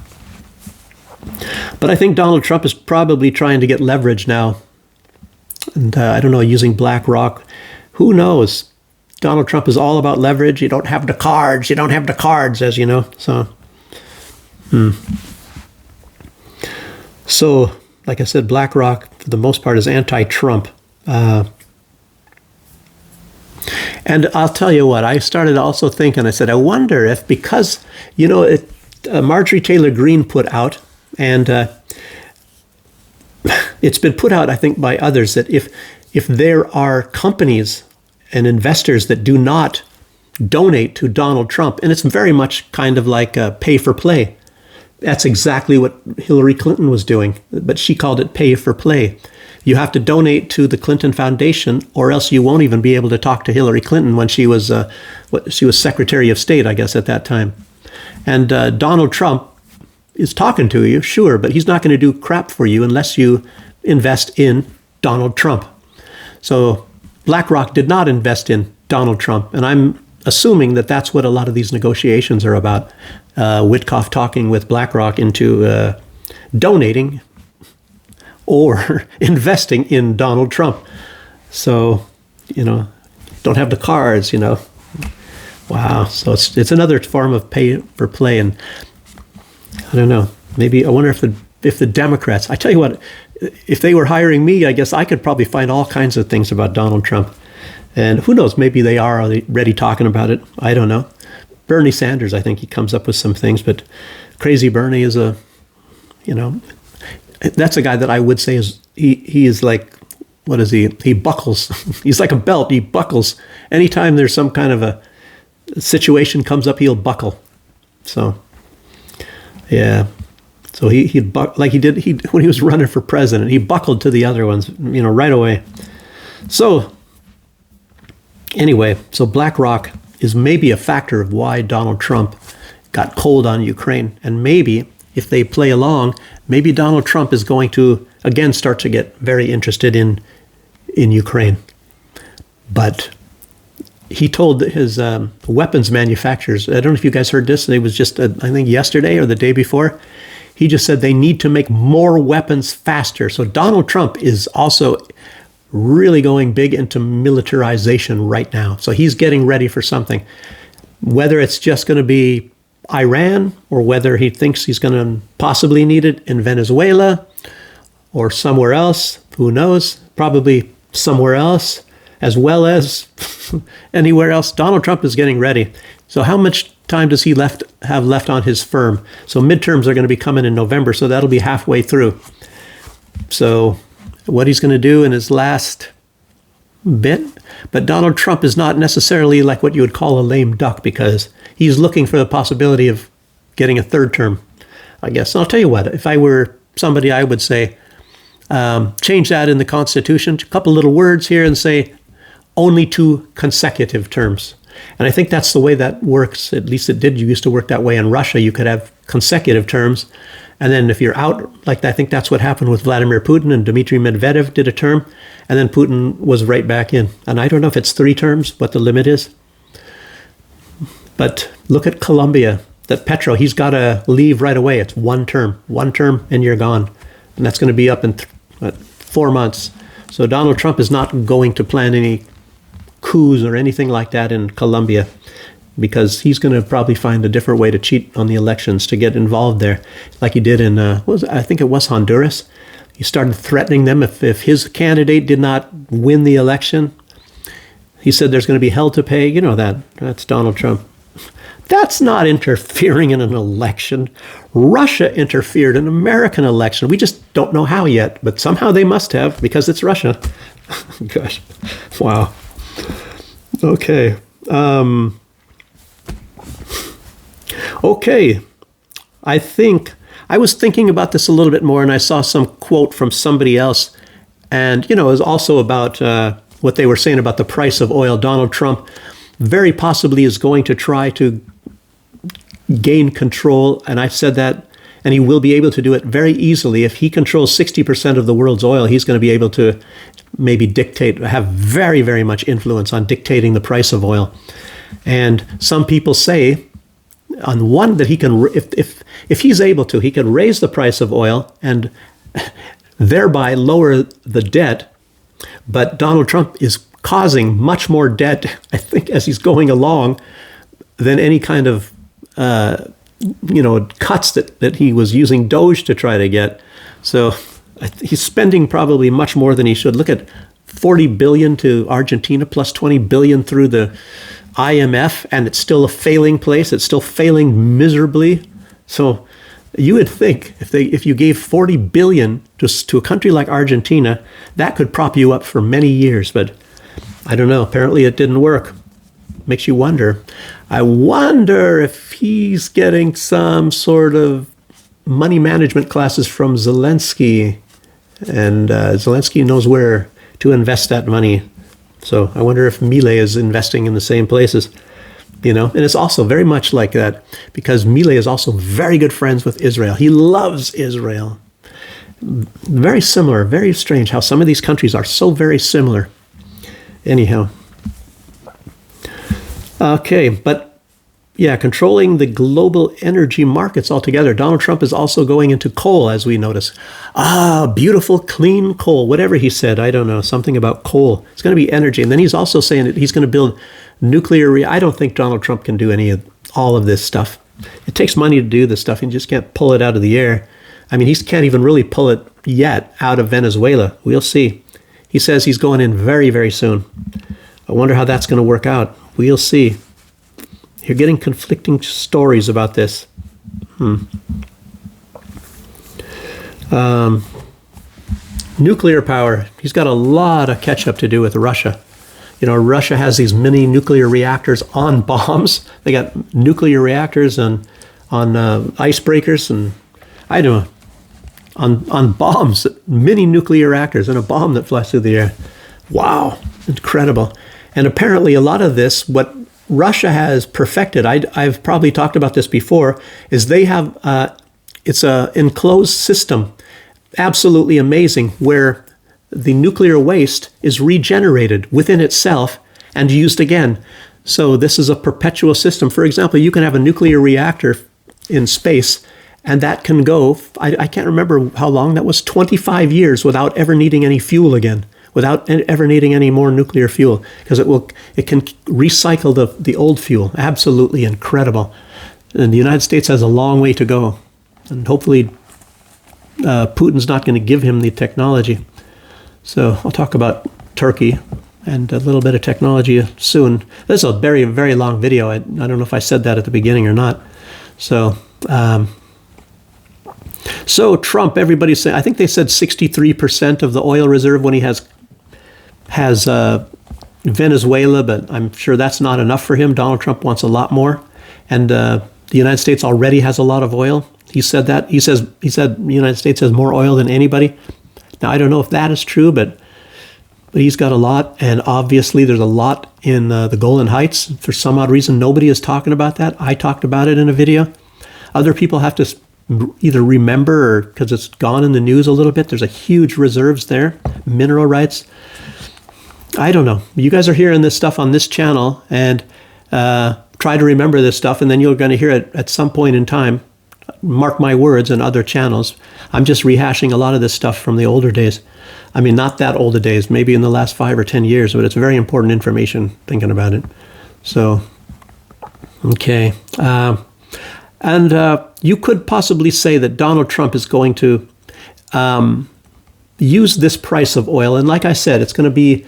But I think Donald Trump is probably trying to get leverage now. And I don't know, using BlackRock. Who knows? Donald Trump is all about leverage. You don't have the cards. You don't have the cards, as you know. So, like I said, BlackRock, for the most part, is anti-Trump. And I'll tell you what, I started also thinking, I said, I wonder if, because, Marjorie Taylor Greene put out, and it's been put out, I think, by others, that if there are companies and investors that do not donate to Donald Trump, and it's very much kind of like a pay for play. That's exactly what Hillary Clinton was doing, but she called it pay for play. You have to donate to the Clinton Foundation, or else you won't even be able to talk to Hillary Clinton when she was Secretary of State, I guess, at that time. And Donald Trump is talking to you, sure, but he's not going to do crap for you unless you invest in Donald Trump. So BlackRock did not invest in Donald Trump, and I'm assuming that that's what a lot of these negotiations are about. Witkoff talking with BlackRock into donating or investing in Donald Trump. So, don't have the cards, Wow. So it's another form of pay for play. And I don't know, maybe I wonder if the Democrats, I tell you what, if they were hiring me, I guess I could probably find all kinds of things about Donald Trump. And who knows, maybe they are already talking about it. I don't know. Bernie Sanders, I think he comes up with some things, but Crazy Bernie is that's a guy that I would say he is like, what is he? He buckles. He's like a belt. He buckles. Anytime there's some kind of a situation comes up, he'll buckle. So, yeah. So he'd like he did when he was running for president. He buckled to the other ones, right away. So anyway, so BlackRock is maybe a factor of why Donald Trump got cold on Ukraine. And maybe if they play along, maybe Donald Trump is going to again start to get very interested in Ukraine. But he told his weapons manufacturers, I don't know if you guys heard this, it was just, I think yesterday or the day before, he just said they need to make more weapons faster. So Donald Trump is also really going big into militarization right now. So he's getting ready for something. Whether it's just going to be Iran, or whether he thinks he's going to possibly need it in Venezuela or somewhere else, who knows? Probably somewhere else, as well as anywhere else. Donald Trump is getting ready. So how much time does he have left on his firm? So midterms are going to be coming in November, so that'll be halfway through. So what he's going to do in his last bit. But Donald Trump is not necessarily like what you would call a lame duck, because he's looking for the possibility of getting a third term, I guess. And I'll tell you what, if I were somebody, I would say, change that in the Constitution, a couple little words here, and say only 2 consecutive terms. And I think that's the way that works. At least it did. You used to work that way in Russia. You could have consecutive terms. And then if you're out, like I think that's what happened with Vladimir Putin, and Dmitry Medvedev did a term, and then Putin was right back in. And I don't know if it's 3 terms, what the limit is. But look at Colombia, that Petro, he's got to leave right away. It's 1 term, and you're gone. And that's going to be up in 4 months. So Donald Trump is not going to plan any coups or anything like that in Colombia. because he's going to probably find a different way to cheat on the elections to get involved there, like he did in, I think it was Honduras. He started threatening them if his candidate did not win the election. He said there's going to be hell to pay. You know that. That's Donald Trump. That's not interfering in an election. Russia interfered in an American election. We just don't know how yet, but somehow they must have because it's Russia. Gosh. Wow. Okay. Okay. I was thinking about this a little bit more, and I saw some quote from somebody else, and, it was also about what they were saying about the price of oil. Donald Trump very possibly is going to try to gain control, and I said that, and he will be able to do it very easily. If he controls 60% of the world's oil, he's going to be able to maybe have very, very much influence on dictating the price of oil. And some people say, on one, that he can, if he's able to, he can raise the price of oil and thereby lower the debt. But Donald Trump is causing much more debt, I think, as he's going along than any kind of cuts that he was using Doge to try to get. So he's spending probably much more than he should. Look at $40 billion to Argentina plus $20 billion through the IMF, and it's still a failing place. It's still failing miserably. So you would think if you gave $40 billion to a country like Argentina, that could prop you up for many years. But I don't know. Apparently it didn't work. Makes you wonder. I wonder if he's getting some sort of money management classes from Zelensky, and Zelensky knows where to invest that money. So I wonder if Milei is investing in the same places, and it's also very much like that because Milei is also very good friends with Israel. He loves Israel. Very similar, very strange how some of these countries are so very similar. Anyhow. Okay, but yeah, controlling the global energy markets altogether. Donald Trump is also going into coal, as we notice. Beautiful, clean coal, whatever he said. I don't know, something about coal. It's going to be energy. And then he's also saying that he's going to build nuclear. I don't think Donald Trump can do all of this stuff. It takes money to do this stuff. You just can't pull it out of the air. I mean, he can't even really pull it yet out of Venezuela. We'll see. He says he's going in very, very soon. I wonder how that's going to work out. We'll see. You're getting conflicting stories about this. Nuclear power. He's got a lot of catch up to do with Russia. Russia has these mini nuclear reactors on bombs. They got nuclear reactors on icebreakers, and I don't know, on bombs, mini nuclear reactors, and a bomb that flies through the air. Wow, incredible. And apparently a lot of this, what Russia has perfected, I've probably talked about this before, is they have, it's an enclosed system, absolutely amazing, where the nuclear waste is regenerated within itself and used again. So this is a perpetual system. For example, you can have a nuclear reactor in space, and that can go, I can't remember how long that was, 25 years without ever needing any fuel again, without ever needing any more nuclear fuel, because it can recycle the old fuel. Absolutely incredible. And the United States has a long way to go, and hopefully Putin's not going to give him the technology. So I'll talk about Turkey and a little bit of technology soon. This is a very, very long video. I don't know if I said that at the beginning or not. So Trump, everybody's saying, I think they said 63% of the oil reserve when he has Venezuela, but I'm sure that's not enough for him. Donald Trump wants a lot more. And the United States already has a lot of oil. He said that. He said the United States has more oil than anybody. Now, I don't know if that is true, but he's got a lot. And obviously there's a lot in the Golan Heights. For some odd reason, nobody is talking about that. I talked about it in a video. Other people have to either remember or because it's gone in the news a little bit. There's a huge reserves there, mineral rights. I don't know. You guys are hearing this stuff on this channel, and try to remember this stuff, and then you're going to hear it at some point in time. Mark my words, in other channels. I'm just rehashing a lot of this stuff from the older days. I mean, not that older days, maybe in the last 5 or 10 years, but it's very important information thinking about it. So Okay. And you could possibly say that Donald Trump is going to use this price of oil. And like I said, it's going to be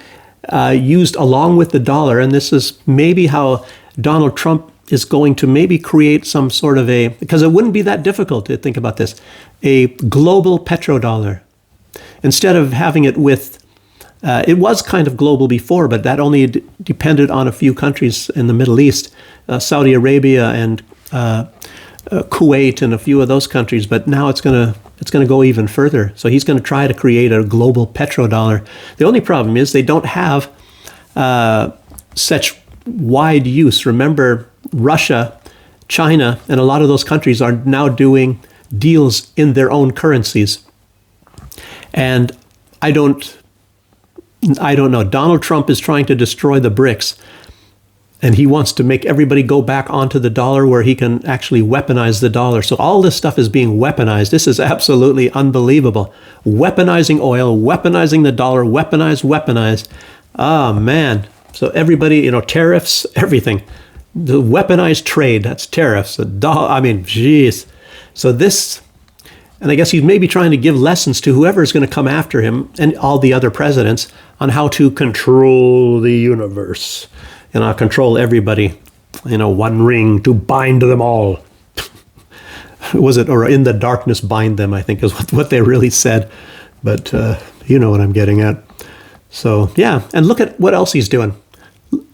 used along with the dollar. And this is maybe how Donald Trump is going to maybe create some sort of because it wouldn't be that difficult to think about this, a global petrodollar. Instead of having it with, it was kind of global before, but that only depended on a few countries in the Middle East, Saudi Arabia and Kuwait and a few of those countries. But now it's going to go even further. So he's going to try to create a global petrodollar. The only problem is they don't have such wide use. Remember, Russia, China, and a lot of those countries are now doing deals in their own currencies. And I don't know. Donald Trump is trying to destroy the BRICS, and he wants to make everybody go back onto the dollar where he can actually weaponize the dollar. So all this stuff is being weaponized. This is absolutely unbelievable. Weaponizing oil, weaponizing the dollar, weaponized. Oh, man. So everybody, tariffs, everything. The weaponized trade, that's tariffs. Geez. So this... And I guess he's maybe trying to give lessons to whoever is going to come after him and all the other presidents on how to control the universe, control everybody, one ring to bind them all. Was it, or in the darkness bind them, I think is what they really said. But you know what I'm getting at. So, yeah. And look at what else he's doing.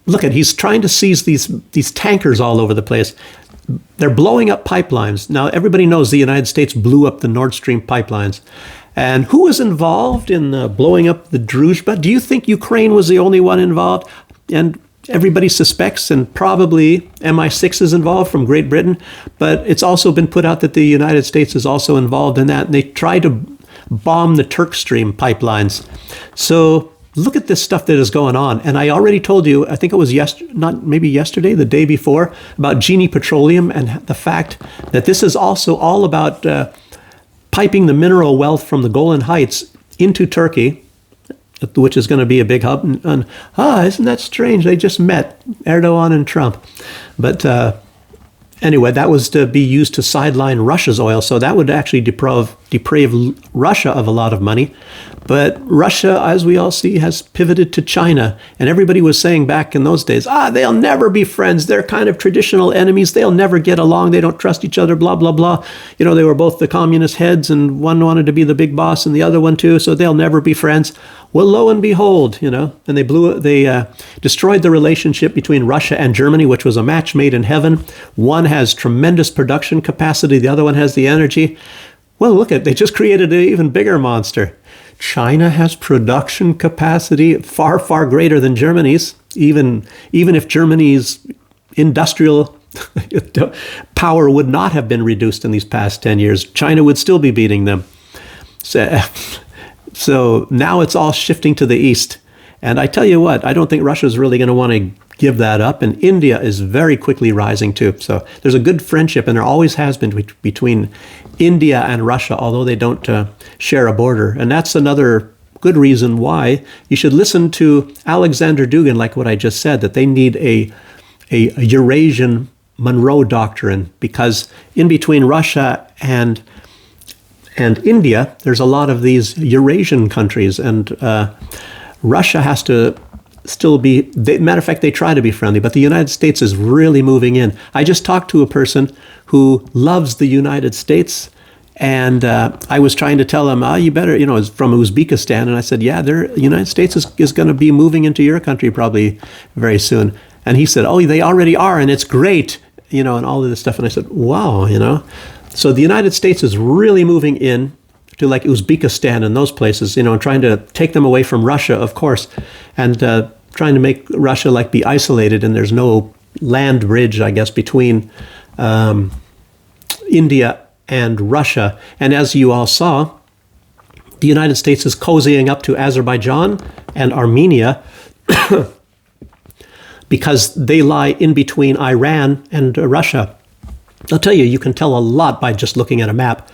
He's trying to seize these tankers all over the place. They're blowing up pipelines. Now, everybody knows the United States blew up the Nord Stream pipelines. And who was involved in blowing up the Druzhba? Do you think Ukraine was the only one involved? And everybody suspects, and probably MI6 is involved from Great Britain. But it's also been put out that the United States is also involved in that. And they tried to bomb the Turk Stream pipelines. So look at this stuff that is going on. And I already told you, I think it was yesterday, the day before, about Genie Petroleum and the fact that this is also all about piping the mineral wealth from the Golan Heights into Turkey, which is going to be a big hub. And isn't that strange? They just met, Erdogan and Trump. But anyway, that was to be used to sideline Russia's oil. So that would actually deprave Russia of a lot of money. But Russia, as we all see, has pivoted to China. And everybody was saying back in those days, they'll never be friends. They're kind of traditional enemies. They'll never get along. They don't trust each other, blah, blah, blah. They were both the communist heads, and one wanted to be the big boss and the other one too. So they'll never be friends. Well, lo and behold, and they destroyed the relationship between Russia and Germany, which was a match made in heaven. One has tremendous production capacity. The other one has the energy. Well, look they just created an even bigger monster. China has production capacity far, far greater than Germany's, even if Germany's industrial power would not have been reduced in these past 10 years. China would still be beating them. So now it's all shifting to the east. And I tell you what, I don't think Russia's really going to want to give that up. And India is very quickly rising too. So there's a good friendship, and there always has been between India and Russia, although they don't share a border. And that's another good reason why you should listen to Alexander Dugin, like what I just said, that they need a Eurasian Monroe Doctrine, because in between Russia and India, there's a lot of these Eurasian countries, and Russia has to still be, matter of fact, they try to be friendly, but the United States is really moving in. I just talked to a person who loves the United States, and I was trying to tell him, you better, it's from Uzbekistan, and I said, the United States is going to be moving into your country probably very soon. And he said, they already are, and it's great, and all of this stuff. And I said, wow, So the United States is really moving in to like Uzbekistan and those places, and trying to take them away from Russia, of course, and trying to make Russia be isolated, and there's no land bridge, I guess, between India and Russia. And as you all saw, the United States is cozying up to Azerbaijan and Armenia because they lie in between Iran and Russia. I'll tell you, you can tell a lot by just looking at a map.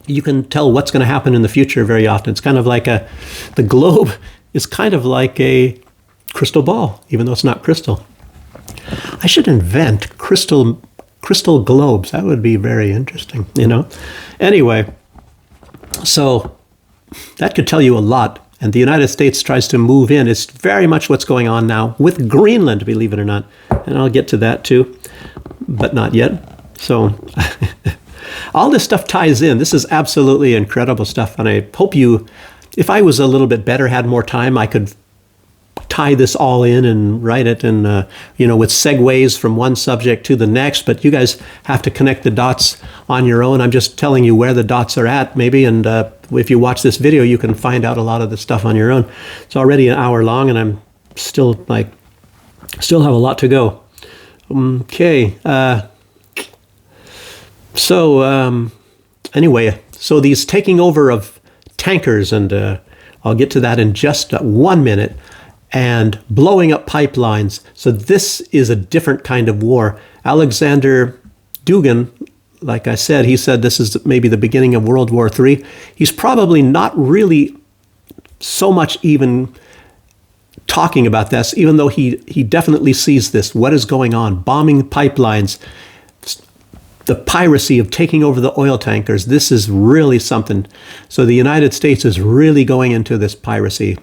You can tell what's going to happen in the future very often. It's kind of like the globe is kind of like a crystal ball, even though it's not crystal. I should invent crystal globes. That would be very interesting, you know. Anyway, so that could tell you a lot. And the United States tries to move in. It's very much what's going on now with Greenland, believe it or not. And I'll get to that too, but not yet. So all this stuff ties in. This is absolutely incredible stuff. And I hope you, if I was a little bit better, had more time, I could tie this all in and write it and, with segues from one subject to the next. But you guys have to connect the dots on your own. I'm just telling you where the dots are at, maybe. And if you watch this video, you can find out a lot of the stuff on your own. It's already an hour long, and I'm still have a lot to go. Okay. Anyway, so these taking over of tankers, and I'll get to that in just 1 minute, and blowing up pipelines. So this is a different kind of war. Alexander Dugin, like I said, he said this is maybe the beginning of World War III. He's probably not really so much even talking about this, even though he definitely sees this. What is going on? Bombing pipelines, the piracy of taking over the oil tankers. This is really something. So the United States is really going into this piracy,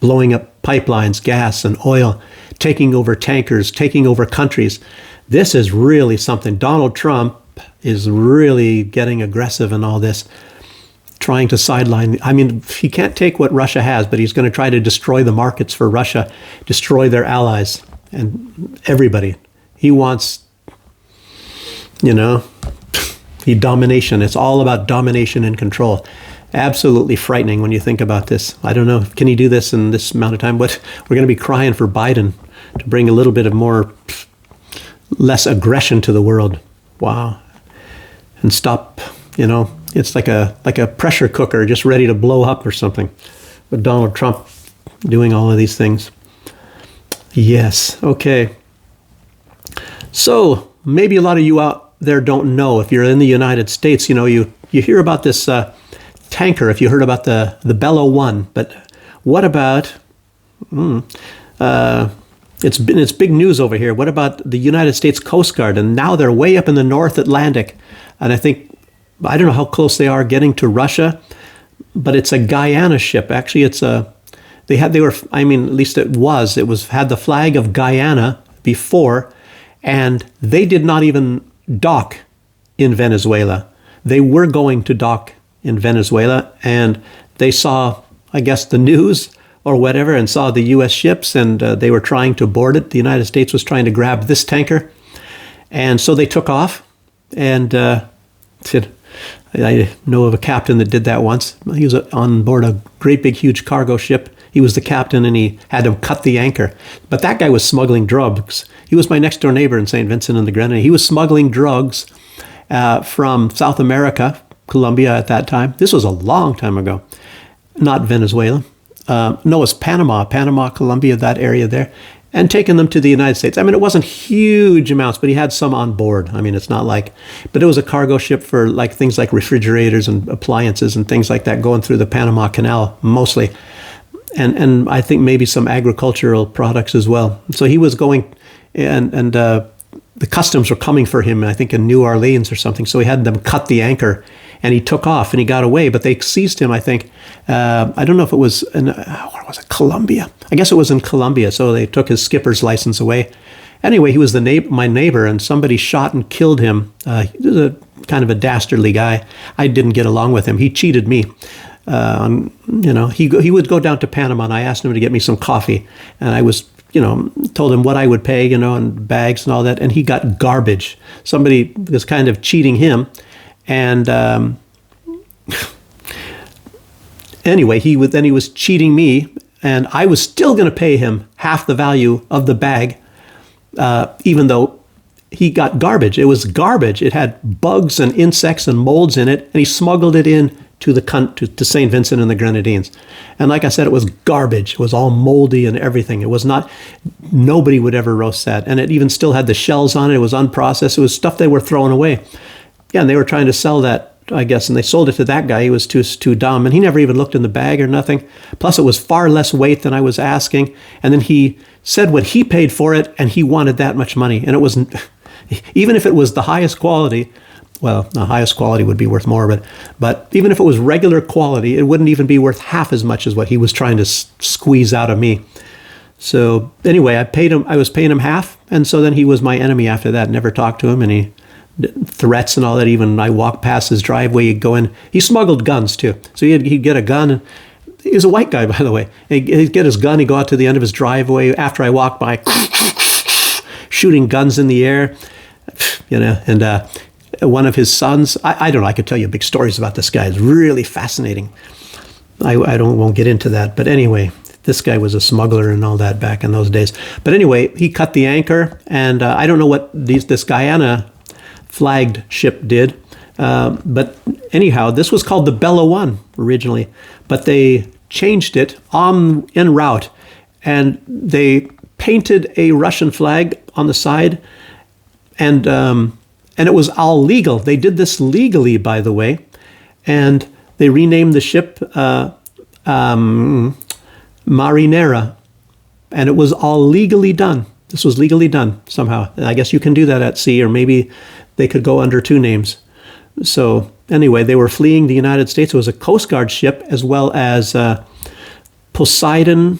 blowing up pipelines, gas and oil, taking over tankers, taking over countries. This is really something. Donald Trump is really getting aggressive in all this, trying to sideline. I mean, he can't take what Russia has, but he's going to try to destroy the markets for Russia, destroy their allies and everybody. He wants, domination. It's all about domination and control. Absolutely frightening when you think about this. I don't know, can he do this in this amount of time? But we're going to be crying for Biden to bring a little bit of less aggression to the world. Wow. And stop, it's like a pressure cooker just ready to blow up or something. With Donald Trump doing all of these things. Yes, okay. So maybe a lot of you out there don't know, if you're in the United States, you hear about this tanker, if you heard about the Bello 1, but what about, it's big news over here. What about the United States Coast Guard? And now they're way up in the North Atlantic. And I don't know how close they are getting to Russia, but it's a Guyana ship. Actually, at least it had the flag of Guyana before, and they did not even dock in Venezuela. They were going to dock in Venezuela, and they saw, I guess, the news or whatever, and saw the U.S. ships, and they were trying to board it. The United States was trying to grab this tanker, and so they took off. And I know of a captain that did that once. He was on board a great big huge cargo ship. He was the captain, and he had them cut the anchor. But that guy was smuggling drugs. He was my next door neighbor in St. Vincent and the Grenadines. He was smuggling drugs from South America, Colombia at that time. This was a long time ago. Not Venezuela. No, it was Panama, Colombia, that area there. And taking them to the United States. I mean, it wasn't huge amounts, but he had some on board. I mean, it's not like, but it was a cargo ship for things like refrigerators and appliances and things like that going through the Panama Canal mostly. And I think maybe some agricultural products as well. So he was going, and the customs were coming for him, I think in New Orleans or something. So he had them cut the anchor, and he took off and he got away. But they seized him, I think. I don't know if it was where was it? Colombia. I guess it was in Colombia. So they took his skipper's license away. Anyway, he was my neighbor, and somebody shot and killed him. He was a kind of a dastardly guy. I didn't get along with him. He cheated me. He would go down to Panama, and I asked him to get me some coffee, and I was, told him what I would pay, and bags and all that, and he got garbage. Somebody was kind of cheating him, and anyway, he was cheating me, and I was still going to pay him half the value of the bag, even though he got garbage. It was garbage. It had bugs and insects and molds in it, and he smuggled it in to St. Vincent and the Grenadines. And like I said, it was garbage. It was all moldy and everything. It was not, nobody would ever roast that. And it even still had the shells on it. It was unprocessed. It was stuff they were throwing away. Yeah, and they were trying to sell that I guess, and they sold it to that guy. He was too dumb, and he never even looked in the bag or nothing. Plus, it was far less weight than I was asking. And then he said what he paid for it, and he wanted that much money. And it wasn't, even if it was the highest quality, well, the highest quality would be worth more, but even if it was regular quality, it wouldn't even be worth half as much as what he was trying to squeeze out of me. So anyway, I was paying him half, and so then he was my enemy after that. Never talked to him, and he threats and all that. Even I walked past his driveway, he'd go in. He smuggled guns too, so he'd get a gun. And he was a white guy, by the way. He'd get his gun, he'd go out to the end of his driveway after I walked by, shooting guns in the air, and one of his sons, I don't know, I could tell you big stories about this guy. It's really fascinating. I won't get into that, but anyway, this guy was a smuggler and all that back in those days. But anyway, he cut the anchor, and I don't know what this Guyana flagged ship did. But anyhow, this was called the Bella One originally, but they changed it en route, and they painted a Russian flag on the side, and it was all legal. They did this legally, by the way, and they renamed the ship Marinera, and it was all legally done. This was legally done somehow. I guess you can do that at sea, or maybe they could go under two names. So anyway, they were fleeing the United States. It was a Coast Guard ship as well as Poseidon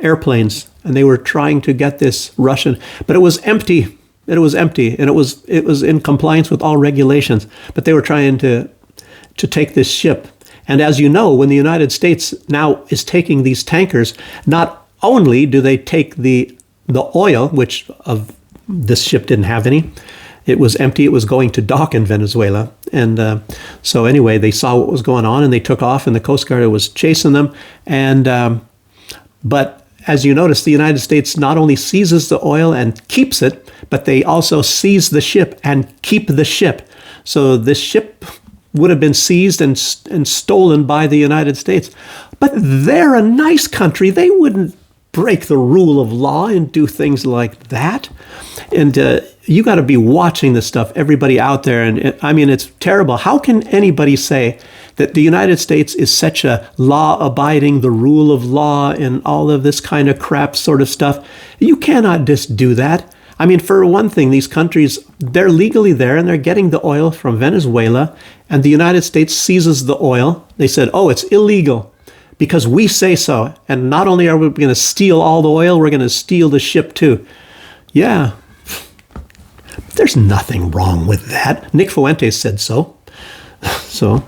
airplanes, and they were trying to get this Russian, but it was empty. It was empty, and it was in compliance with all regulations. But they were trying to take this ship. And as you know, when the United States now is taking these tankers, not only do they take the oil, which of this ship didn't have any. It was empty. It was going to dock in Venezuela. And so anyway, they saw what was going on, and they took off, and the Coast Guard was chasing them. And but as you notice, the United States not only seizes the oil and keeps it, but they also seize the ship and keep the ship. So this ship would have been seized and stolen by the United States. But they're a nice country. They wouldn't break the rule of law and do things like that. And you got to be watching this stuff, everybody out there. And I mean, it's terrible. How can anybody say that the United States is such a law-abiding, the rule of law, and all of this kind of crap sort of stuff? You cannot just do that. I mean, for one thing, these countries, they're legally there, and they're getting the oil from Venezuela, and the United States seizes the oil. They said, oh, it's illegal because we say so. And not only are we going to steal all the oil, we're going to steal the ship too. Yeah, there's nothing wrong with that. Nick Fuentes said so. So,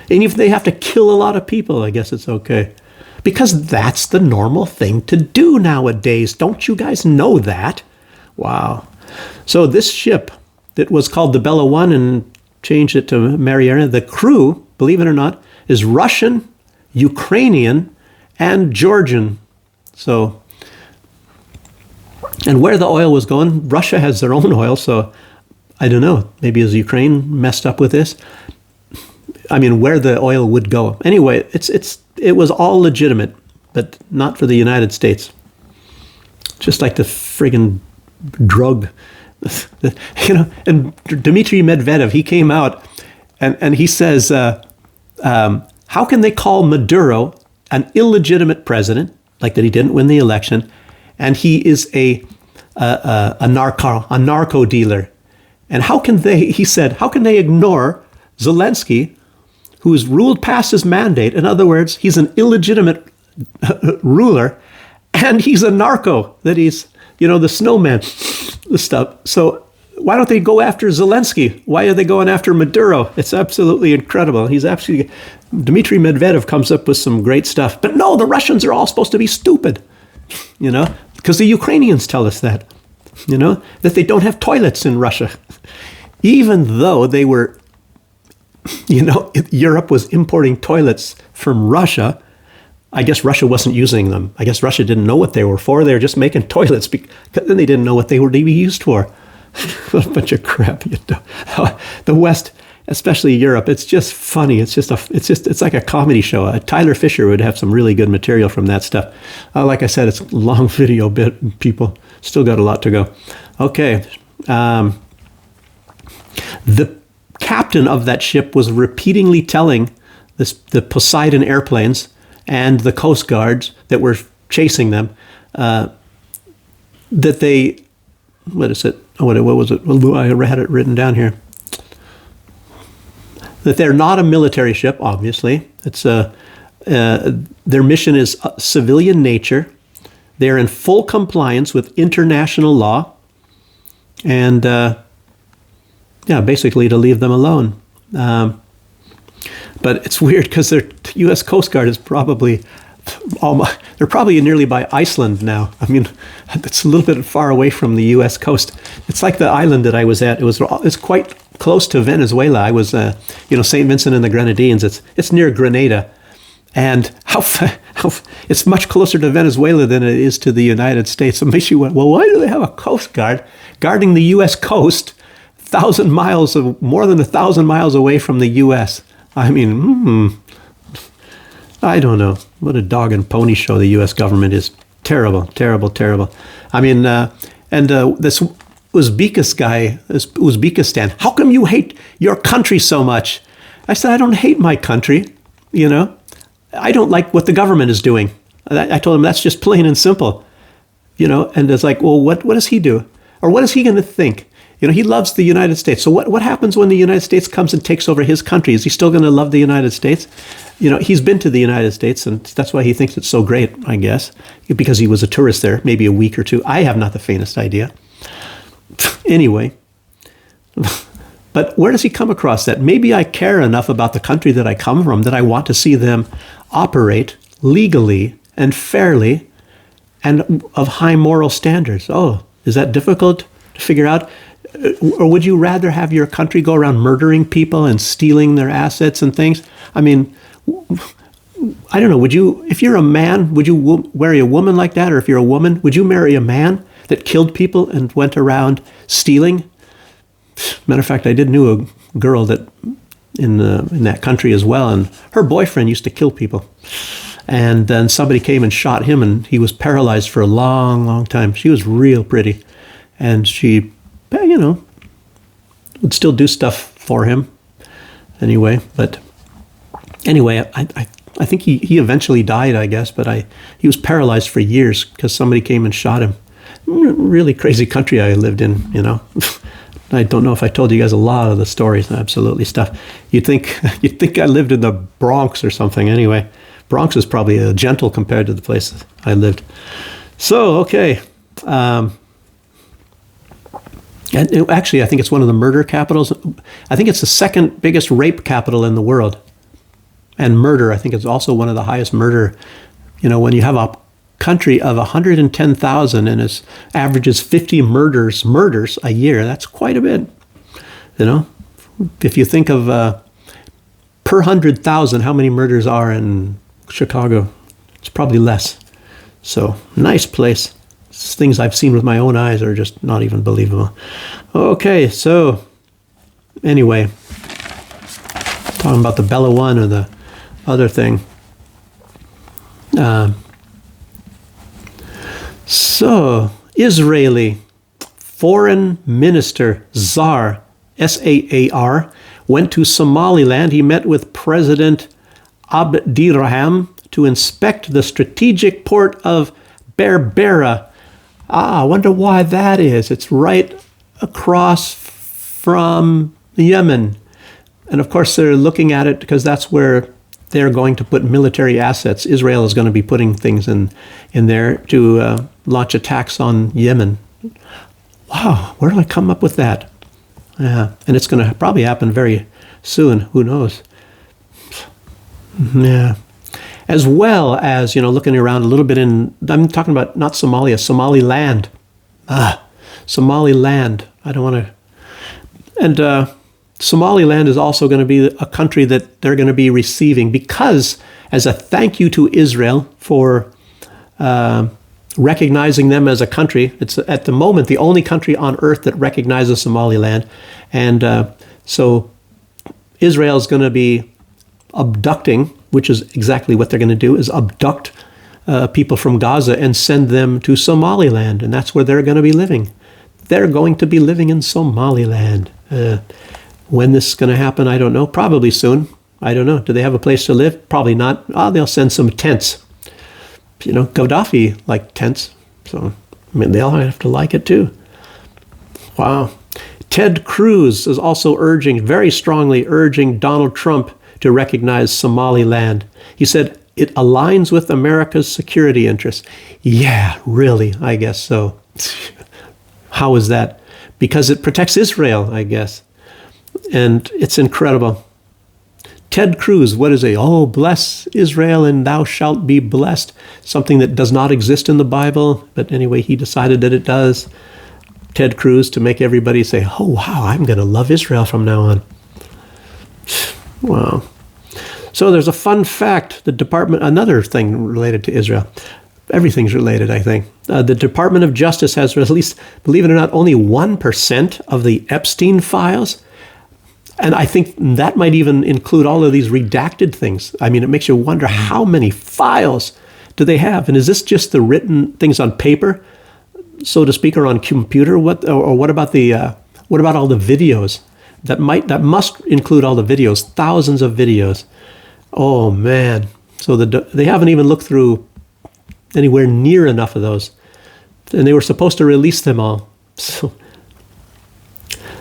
and if they have to kill a lot of people, I guess it's okay. Because that's the normal thing to do nowadays. Don't you guys know that? Wow. So this ship that was called the Bella One and changed it to Mariana, the crew, believe it or not, is Russian, Ukrainian, and Georgian. So, and where the oil was going, Russia has their own oil, so I don't know. Maybe is Ukraine messed up with this? I mean, where the oil would go. Anyway, it was all legitimate, but not for the United States. Just like the friggin' drug, And Dmitry Medvedev, he came out and he says, how can they call Maduro an illegitimate president, like that he didn't win the election, and he is a narco dealer? And how can they, he said, how can they ignore Zelensky, who's ruled past his mandate? In other words, he's an illegitimate ruler, and he's a narco, that he's, the snowman, the stuff. So why don't they go after Zelensky? Why are they going after Maduro? It's absolutely incredible. Dmitry Medvedev comes up with some great stuff. But no, the Russians are all supposed to be stupid, because the Ukrainians tell us that, that they don't have toilets in Russia. Even though they were, Europe was importing toilets from Russia. I guess Russia wasn't using them. I guess Russia didn't know what they were for. They were just making toilets, because then they didn't know what they were to be used for. What a bunch of crap. The West, especially Europe, it's just funny. It's like a comedy show. Tyler Fisher would have some really good material from that stuff. Like I said, it's a long video bit. People still got a lot to go. Okay. The captain of that ship was repeatedly telling the Poseidon airplanes and the Coast Guards that were chasing them that they, what is it? What was it? Well, I had it written down here. That they're not a military ship, obviously. It's their mission is civilian nature. They're in full compliance with international law. And, basically to leave them alone. But it's weird because the U.S. Coast Guard is probably they're probably nearly by Iceland now. I mean, it's a little bit far away from the U.S. coast. It's like the island that I was at. It's quite close to Venezuela. I was, St. Vincent and the Grenadines. It's near Grenada, and it's much closer to Venezuela than it is to the United States. It makes you wonder, well, why do they have a Coast Guard guarding the U.S. coast, more than 1,000 miles away from the U.S.? I mean, I don't know. What a dog and pony show the U.S. government is. Terrible, terrible, terrible. I mean, this Uzbekistan, how come you hate your country so much? I said, I don't hate my country, I don't like what the government is doing. I told him that's just plain and simple, and it's like, well, what does he do? Or what is he going to think? He loves the United States. So what happens when the United States comes and takes over his country? Is he still going to love the United States? He's been to the United States, and that's why he thinks it's so great, I guess, because he was a tourist there, maybe a week or two. I have not the faintest idea. Anyway, but where does he come across that? Maybe I care enough about the country that I come from that I want to see them operate legally and fairly and of high moral standards. Oh, is that difficult to figure out? Or would you rather have your country go around murdering people and stealing their assets and things? I mean, I don't know. If you're a man, would you marry a woman like that? Or if you're a woman, would you marry a man that killed people and went around stealing? Matter of fact, I did know a girl that in that country as well, and her boyfriend used to kill people. And then somebody came and shot him, and he was paralyzed for a long, long time. She was real pretty, and she, would still do stuff for him anyway. But anyway, I think he eventually died, I guess, but he was paralyzed for years because somebody came and shot him. Really crazy country I lived in, I don't know if I told you guys a lot of the stories, absolutely stuff. You'd think I lived in the Bronx or something. Anyway, Bronx is probably gentle compared to the place I lived. So, okay. And actually, I think it's one of the murder capitals. I think it's the second biggest rape capital in the world. And murder, I think it's also one of the highest murder. When you have a country of 110,000 and it averages 50 murders a year, that's quite a bit. If you think of per 100,000, how many murders are in Chicago? It's probably less. So, nice place. Things I've seen with my own eyes are just not even believable. Okay, so anyway, talking about the Bella One or the other thing. So, Israeli Foreign Minister Saar, S-A-A-R, went to Somaliland. He met with President Abdirahman to inspect the strategic port of Berbera. I wonder why that is. It's right across from Yemen. And of course, they're looking at it because that's where they're going to put military assets. Israel is going to be putting things in there to launch attacks on Yemen. Wow, where did I come up with that? Yeah, and it's going to probably happen very soon. Who knows? Yeah. As well as, looking around a little bit I'm talking about not Somalia, Somaliland. Somaliland. I don't want to. And Somaliland is also going to be a country that they're going to be receiving because, as a thank you to Israel for recognizing them as a country, it's at the moment the only country on earth that recognizes Somaliland. And so Israel is going to be abducting, which is exactly what they're going to do, is abduct people from Gaza and send them to Somaliland. And that's where they're going to be living. They're going to be living in Somaliland. When this is going to happen, I don't know. Probably soon. I don't know. Do they have a place to live? Probably not. They'll send some tents. Gaddafi liked tents. So, they'll have to like it too. Wow. Ted Cruz is also very strongly urging Donald Trump to recognize Somaliland. He said, it aligns with America's security interests. Yeah, really, I guess so. How is that? Because it protects Israel, I guess. And it's incredible. Ted Cruz, what is it? Oh, bless Israel and thou shalt be blessed. Something that does not exist in the Bible. But anyway, he decided that it does. Ted Cruz, to make everybody say, oh, wow, I'm going to love Israel from now on. Wow. So there's a fun fact. Another thing related to Israel. Everything's related, I think. The Department of Justice has released, believe it or not, only 1% of the Epstein files. And I think that might even include all of these redacted things. I mean, it makes you wonder how many files do they have? And is this just the written things on paper, so to speak, or on computer? What about all the videos? That must include all the videos, thousands of videos. Oh man! So they haven't even looked through anywhere near enough of those, and they were supposed to release them all. So,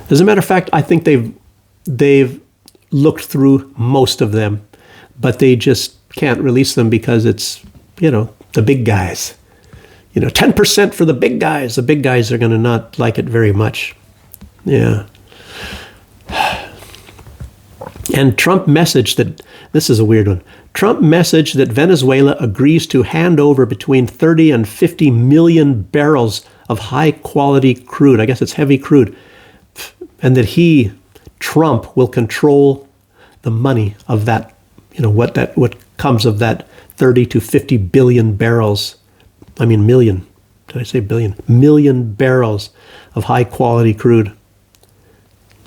as a matter of fact, I think they've looked through most of them, but they just can't release them because it's the big guys. 10% for the big guys. The big guys are going to not like it very much. Yeah. And Trump messaged that, this is a weird one. Trump messaged that Venezuela agrees to hand over between 30 and 50 million barrels of high quality crude. I guess it's heavy crude. And that Trump will control the money of that, what comes of that 30 to 50 billion barrels. I mean, million. Did I say billion? Million barrels of high quality crude.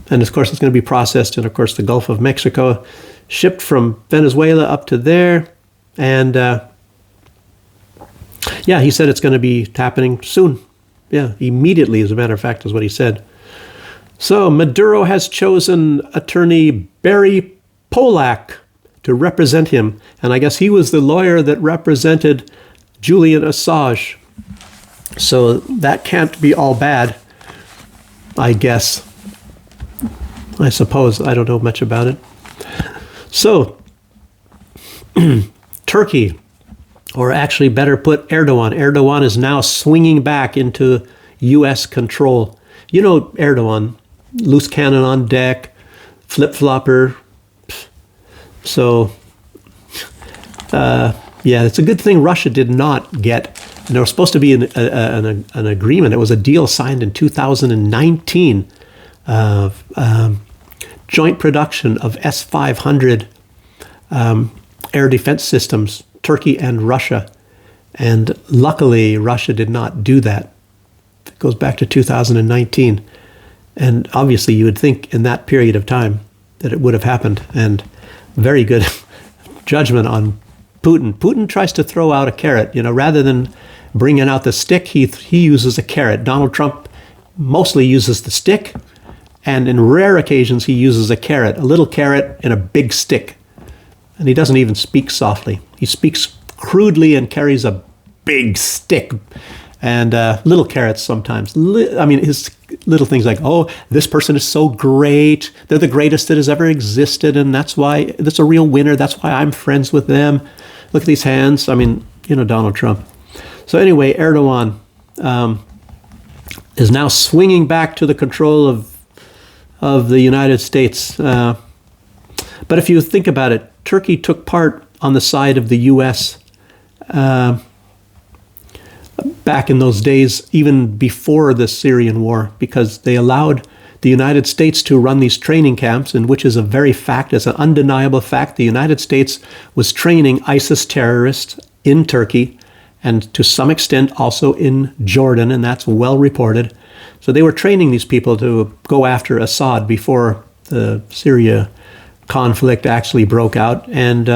And of course, it's going to be processed in, of course, the Gulf of Mexico, shipped from Venezuela up to there. And he said it's going to be happening soon. Yeah, immediately, as a matter of fact, is what he said. So Maduro has chosen attorney Barry Polak to represent him. And I guess he was the lawyer that represented Julian Assange. So that can't be all bad, I guess. I suppose. I don't know much about it. So, Turkey, or actually better put, Erdogan. Erdogan is now swinging back into U.S. control. Erdogan, loose cannon on deck, flip-flopper. So, it's a good thing Russia did not get. And there was supposed to be an agreement. It was a deal signed in 2019 of joint production of S-500 air defense systems, Turkey and Russia. And luckily, Russia did not do that. It goes back to 2019. And obviously, you would think in that period of time that it would have happened. And very good judgment on Putin. Putin tries to throw out a carrot, rather than bringing out the stick, he uses a carrot. Donald Trump mostly uses the stick. And in rare occasions, he uses a carrot, a little carrot and a big stick. And he doesn't even speak softly. He speaks crudely and carries a big stick. And little carrots sometimes. His little things like, oh, this person is so great. They're the greatest that has ever existed. And that's a real winner. That's why I'm friends with them. Look at these hands. Donald Trump. So anyway, Erdogan is now swinging back to the control of the United States. But if you think about it, Turkey took part on the side of the U.S. Back in those days, even before the Syrian war, because they allowed the United States to run these training camps, and which is an undeniable fact. The United States was training ISIS terrorists in Turkey, and to some extent also in Jordan, and that's well reported. So they were training these people to go after Assad before the Syria conflict actually broke out. And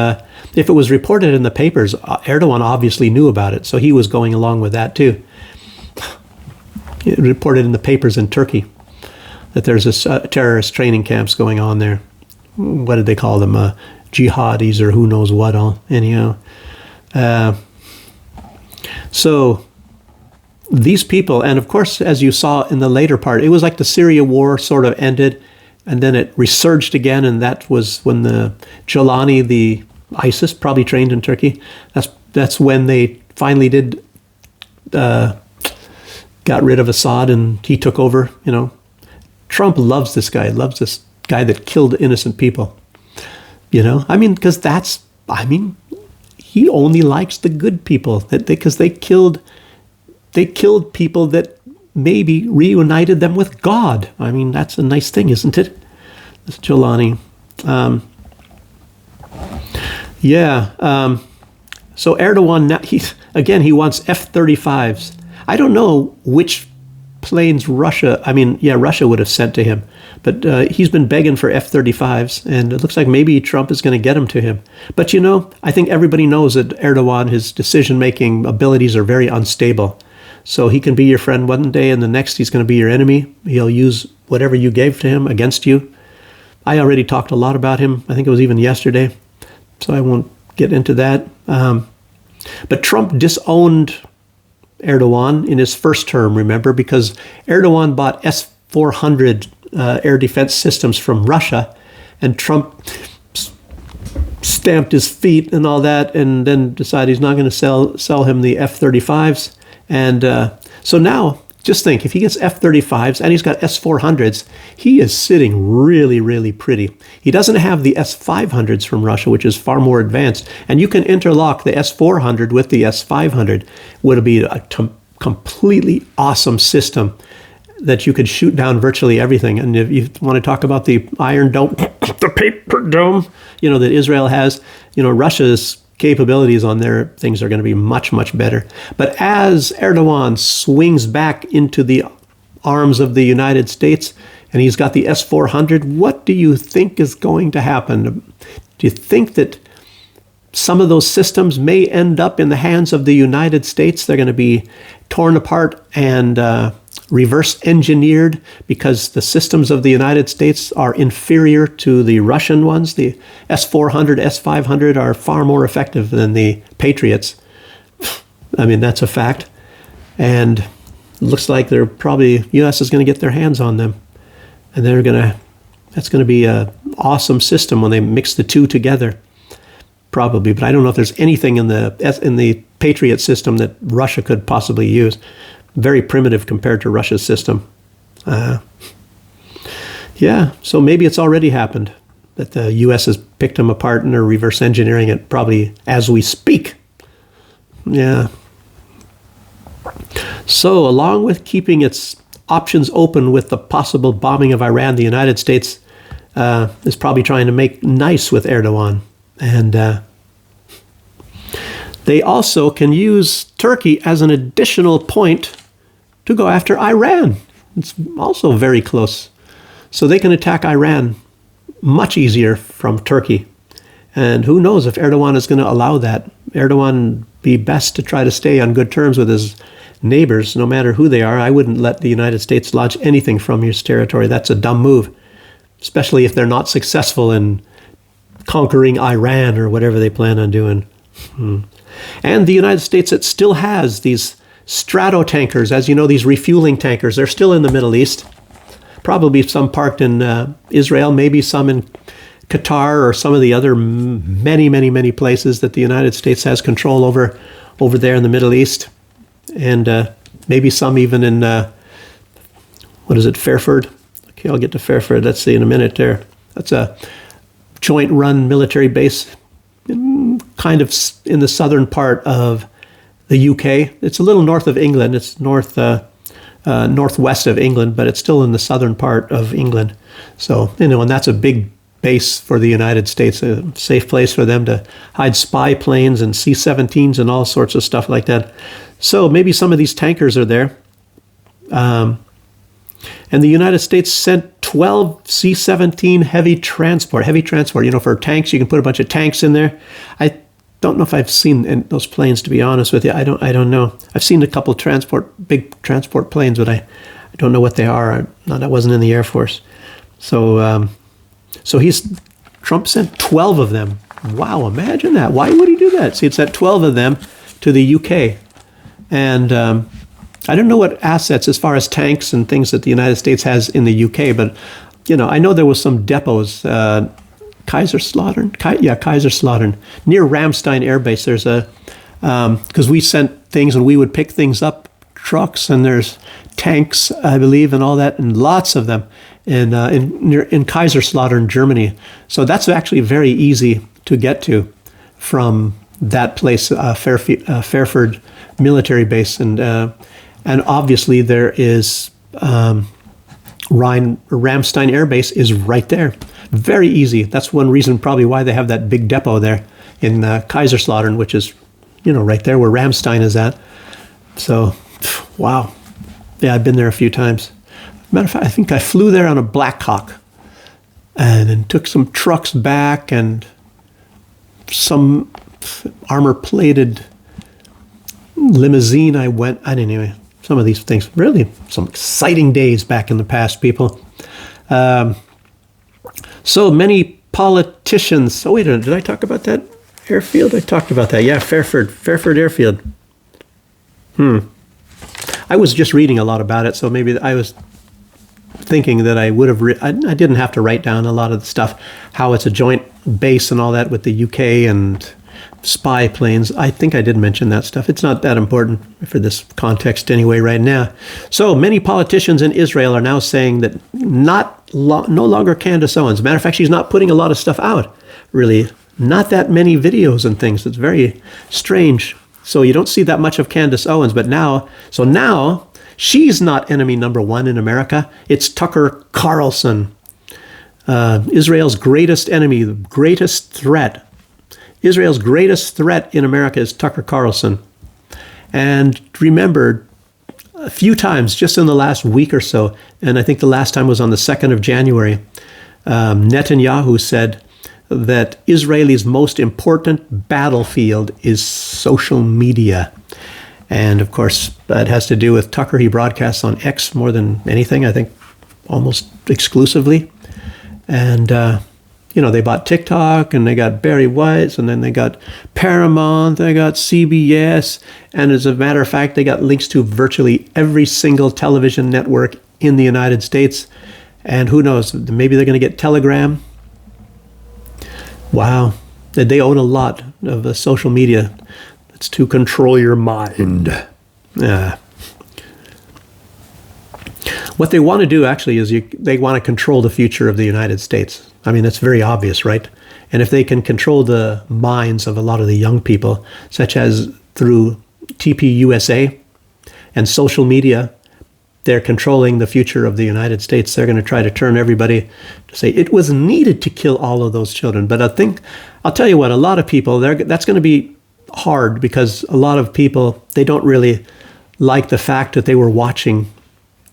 if it was reported in the papers, Erdogan obviously knew about it, so he was going along with that too. It reported in the papers in Turkey. that there's this terrorist training camps going on there. What did they call them? Jihadis or who knows what all. Anyhow. So these people, and of course, as you saw in the later part, it was like the Syria war sort of ended, and then it resurged again, and that was when the Jolani, the ISIS, probably trained in Turkey. That's when they finally did got rid of Assad, and he took over. You know, Trump loves this guy that killed innocent people. You know, I mean, because he only likes the good people because they killed people that maybe reunited them with God. I mean, that's a nice thing, isn't it? This Jolani. So Erdogan, now, he wants F-35s. I don't know which planes Russia would have sent to him, but he's been begging for F-35s, and it looks like maybe Trump is going to get them to him. But you know, I think everybody knows that Erdogan, his decision-making abilities are very unstable. So he can be your friend one day, and the next he's going to be your enemy. He'll use whatever you gave to him against you. I already talked a lot about him. I think it was even yesterday, so I won't get into that. But Trump disowned Erdogan in his first term, remember, because Erdogan bought S-400 air defense systems from Russia, and Trump stamped his feet and all that, and then decided he's not going to sell him the F-35s. And so now, just think, if he gets F-35s and he's got S-400s, he is sitting really, really pretty. He doesn't have the S-500s from Russia, which is far more advanced. And you can interlock the S-400 with the S-500. Would be a completely awesome system that you could shoot down virtually everything. And if you want to talk about the Iron Dome, the paper dome, you know, that Israel has, you know, Russia's capabilities on their things are going to be much, much better. But as Erdogan swings back into the arms of the United States and he's got the S-400, what do you think is going to happen? Do you think that some of those systems may end up in the hands of the United States? They're going to be torn apart and reverse engineered because the systems of the United States are inferior to the Russian ones. The S-400, S-500 are far more effective than the Patriots. I mean, that's a fact. And it looks like they're probably, U.S. is going to get their hands on them. And that's going to be an awesome system when they mix the two together. Probably, but I don't know if there's anything in the Patriot system that Russia could possibly use. Very primitive compared to Russia's system. So maybe it's already happened that the U.S. has picked them apart and are reverse engineering it probably as we speak. Yeah. So along with keeping its options open with the possible bombing of Iran, the United States is probably trying to make nice with Erdogan. And they also can use Turkey as an additional point to go after Iran. It's also very close. So they can attack Iran much easier from Turkey. And who knows if Erdogan is going to allow that. Erdogan be best to try to stay on good terms with his neighbors, no matter who they are. I wouldn't let the United States launch anything from his territory. That's a dumb move, especially if they're not successful in conquering Iran or whatever they plan on doing. And the United States, it still has these strato tankers, as you know, these refueling tankers. They're still in the Middle East. Probably some parked in Israel, maybe some in Qatar or some of the other many, many, many places that the United States has control over there in the Middle East. And maybe some even in, Fairford? Okay, I'll get to Fairford. Let's see in a minute there. That's a joint-run military base kind of in the southern part of the UK. It's a little north of England. It's northwest of England, but it's still in the southern part of England. So, and that's a big base for the United States, a safe place for them to hide spy planes and C-17s and all sorts of stuff like that. So maybe some of these tankers are there. And the United States sent 12 C-17 heavy transport. For tanks, you can put a bunch of tanks in there. I don't know if I've seen those planes, to be honest with you. I don't know. I've seen a couple big transport planes, but I don't know what they are. I wasn't in the Air Force. So Trump sent 12 of them. Wow, imagine that. Why would he do that? See, it sent 12 of them to the UK. And I don't know what assets as far as tanks and things that the United States has in the UK, but I know there was some depots, Kaiserslautern, near Ramstein Air Base. There's because we sent things and we would pick things up, trucks, and there's tanks, I believe, and all that, and lots of them in Kaiserslautern, Germany. So that's actually very easy to get to from that place, Fairford military base, and obviously there is Ramstein Air Base is right there. Very easy. That's one reason probably why they have that big depot there in Kaiserslautern, which is, right there where Ramstein is at. So, wow. Yeah, I've been there a few times. Matter of fact, I think I flew there on a Black Hawk and then took some trucks back and some armor-plated limousine anyway, some of these things. Really, some exciting days back in the past, people. So many politicians. Oh, wait a minute. Did I talk about that airfield? I talked about that. Yeah, Fairford Airfield. I was just reading a lot about it, so maybe I was thinking that I would have. I didn't have to write down a lot of the stuff, how it's a joint base and all that with the UK and spy planes. I think I did mention that stuff. It's not that important for this context anyway right now. So many politicians in Israel are now saying that no longer Candace Owens. Matter of fact, she's not putting a lot of stuff out, really. Not that many videos and things. It's very strange. So you don't see that much of Candace Owens, but now she's not enemy number one in America. It's Tucker Carlson, Israel's greatest enemy, the greatest threat. Israel's greatest threat in America is Tucker Carlson. And remember, a few times just in the last week or so, and I think the last time was on the 2nd of January, Netanyahu said that Israel's most important battlefield is social media. And of course, that has to do with Tucker. He broadcasts on X more than anything, I think almost exclusively. And, they bought TikTok, and they got Barry White's, and then they got Paramount, they got CBS, and as a matter of fact, they got links to virtually every single television network in the United States. And who knows, maybe they're going to get Telegram. Wow. They own a lot of social media. It's to control your mind. What they want to do, actually, is they want to control the future of the United States. I mean, that's very obvious, right? And if they can control the minds of a lot of the young people, such as through TPUSA and social media, they're controlling the future of the United States. They're going to try to turn everybody to say it was needed to kill all of those children. But I'll tell you what, a lot of people, that's going to be hard, because a lot of people, they don't really like the fact that they were watching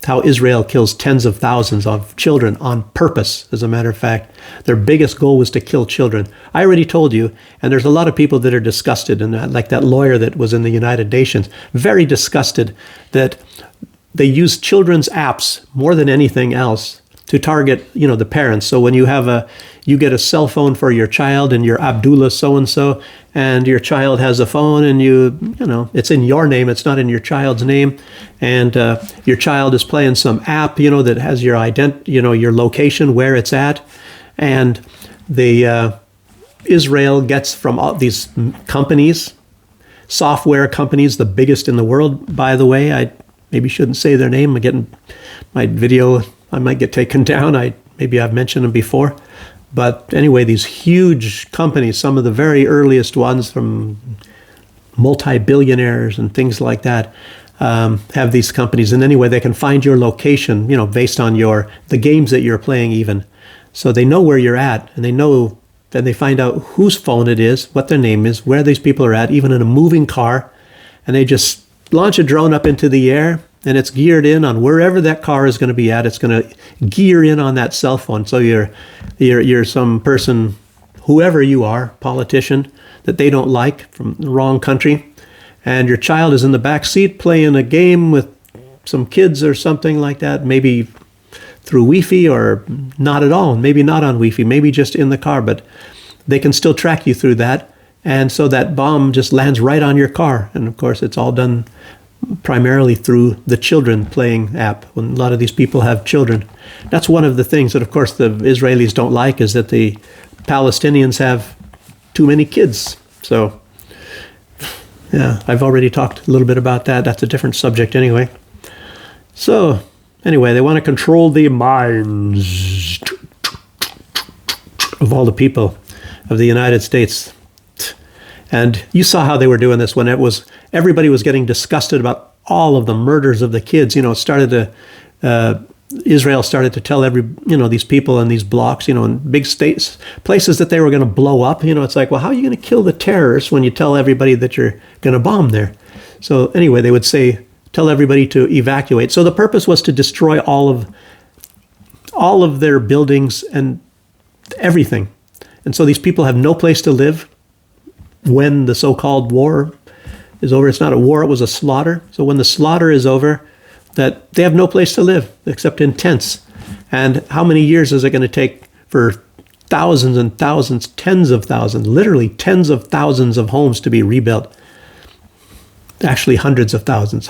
how Israel kills tens of thousands of children on purpose. As a matter of fact, their biggest goal was to kill children. I already told you, and there's a lot of people that are disgusted, and like that lawyer that was in the United Nations, very disgusted that they use children's apps more than anything else to target, the parents. So when you get a cell phone for your child, and you're Abdullah so-and-so, and your child has a phone, and it's in your name, it's not in your child's name, and your child is playing some app, that has your your location, where it's at, and Israel gets from all these companies, software companies, the biggest in the world, by the way. I maybe shouldn't say their name. I'm getting my video, I might get taken down. Maybe I've mentioned them before. But anyway, these huge companies, some of the very earliest ones from multi-billionaires and things like that, have these companies. And anyway, they can find your location, based on the games that you're playing even. So they know where you're at, and then they find out whose phone it is, what their name is, where these people are at, even in a moving car. And they just launch a drone up into the air, and it's geared in on wherever that car is going to be at. It's going to gear in on that cell phone. So you're some person, whoever you are, politician, that they don't like from the wrong country, and your child is in the back seat playing a game with some kids or something like that, maybe through Wi-Fi or not at all, maybe not on Wi-Fi, maybe just in the car, but they can still track you through that. And so that bomb just lands right on your car. And of course, it's all done primarily through the children playing app, when a lot of these people have children. That's one of the things that, of course, the Israelis don't like, is that the Palestinians have too many kids. So, yeah, I've already talked a little bit about that. That's a different subject anyway. So, anyway, they want to control the minds of all the people of the United States. And you saw how they were doing this when everybody was getting disgusted about all of the murders of the kids. It started to, Israel started to tell these people in these blocks, in big states, places that they were going to blow up. It's like, well, how are you going to kill the terrorists when you tell everybody that you're going to bomb there? So anyway, they would tell everybody to evacuate. So the purpose was to destroy all of their buildings and everything. And so these people have no place to live when the so-called war is over. It's not a war, it was a slaughter. So when the slaughter is over, that they have no place to live except in tents. And how many years is it going to take for thousands and thousands, tens of thousands, literally tens of thousands of homes to be rebuilt? Actually, hundreds of thousands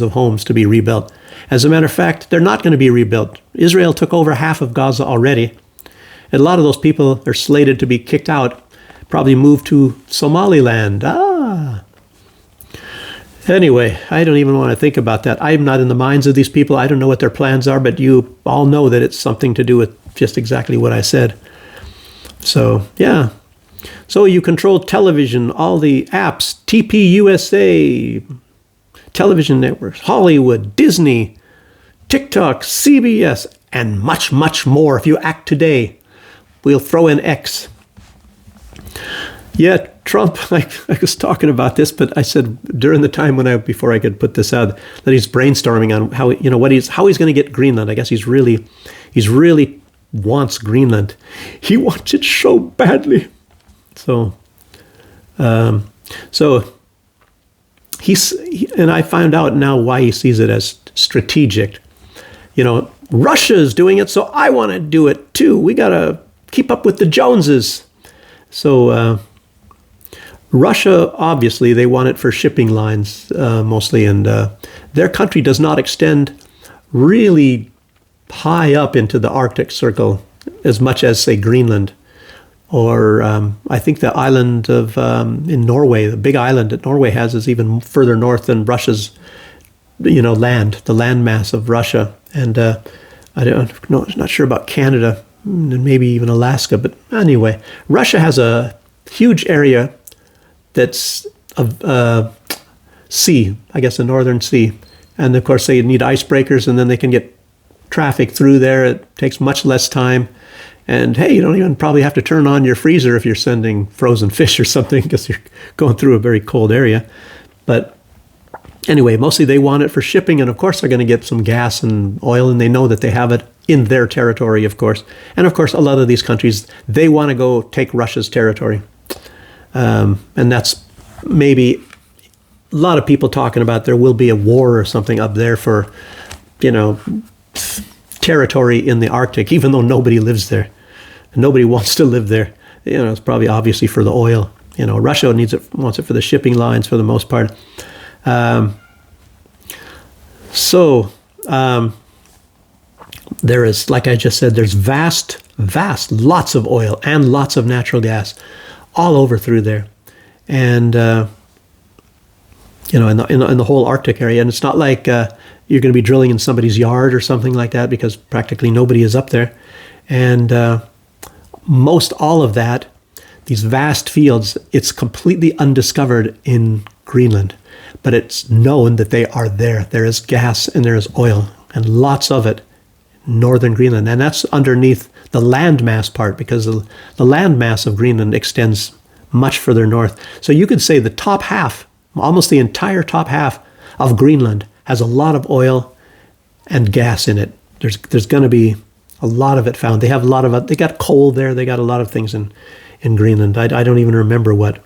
of homes to be rebuilt. As a matter of fact, they're not going to be rebuilt. Israel took over half of Gaza already. And a lot of those people are slated to be kicked out, probably moved to Somaliland. Anyway, I don't even want to think about that. I'm not in the minds of these people. I don't know what their plans are, but you all know that it's something to do with just exactly what I said. So, yeah. So you control television, all the apps, TPUSA, television networks, Hollywood, Disney, TikTok, CBS, and much, much more. If you act today, we'll throw in X. Yeah, Trump, I was talking about this, but I said during the time before I could put this out, that he's brainstorming on how he's going to get Greenland. I guess he's really wants Greenland. He wants it so badly. So and I found out now why he sees it as strategic. Russia's doing it, so I want to do it too. We got to keep up with the Joneses. So Russia, obviously, they want it for shipping lines mostly, and their country does not extend really high up into the Arctic Circle as much as, say, Greenland, or I think the island of in Norway, the big island that Norway has, is even further north than Russia's, land, the landmass of Russia. And I'm not sure about Canada and maybe even Alaska, but anyway, Russia has a huge area that's of sea, I guess the Northern Sea. And of course they need icebreakers, and then they can get traffic through there. It takes much less time. And hey, you don't even probably have to turn on your freezer if you're sending frozen fish or something, because you're going through a very cold area. But anyway, mostly they want it for shipping, and of course they're going to get some gas and oil, and they know that they have it in their territory, of course. And of course, a lot of these countries, they want to go take Russia's territory. And that's maybe a lot of people talking about there will be a war or something up there for, territory in the Arctic, even though nobody lives there. Nobody wants to live there. It's probably obviously for the oil. Russia wants it for the shipping lines for the most part. There is, like I just said, there's vast, lots of oil and lots of natural gas all over through there. And, in the whole Arctic area. And it's not like you're going to be drilling in somebody's yard or something like that, because practically nobody is up there. And most all of that, these vast fields, it's completely undiscovered in Greenland. But it's known that they are there. There is gas and there is oil, and lots of it in northern Greenland. And that's underneath the landmass part, because the landmass of Greenland extends much further north. So you could say the top half, almost the entire top half of Greenland, has a lot of oil and gas in it. There's going to be a lot of it found. They have a lot of it. They got coal there. They got a lot of things in Greenland. I don't even remember what.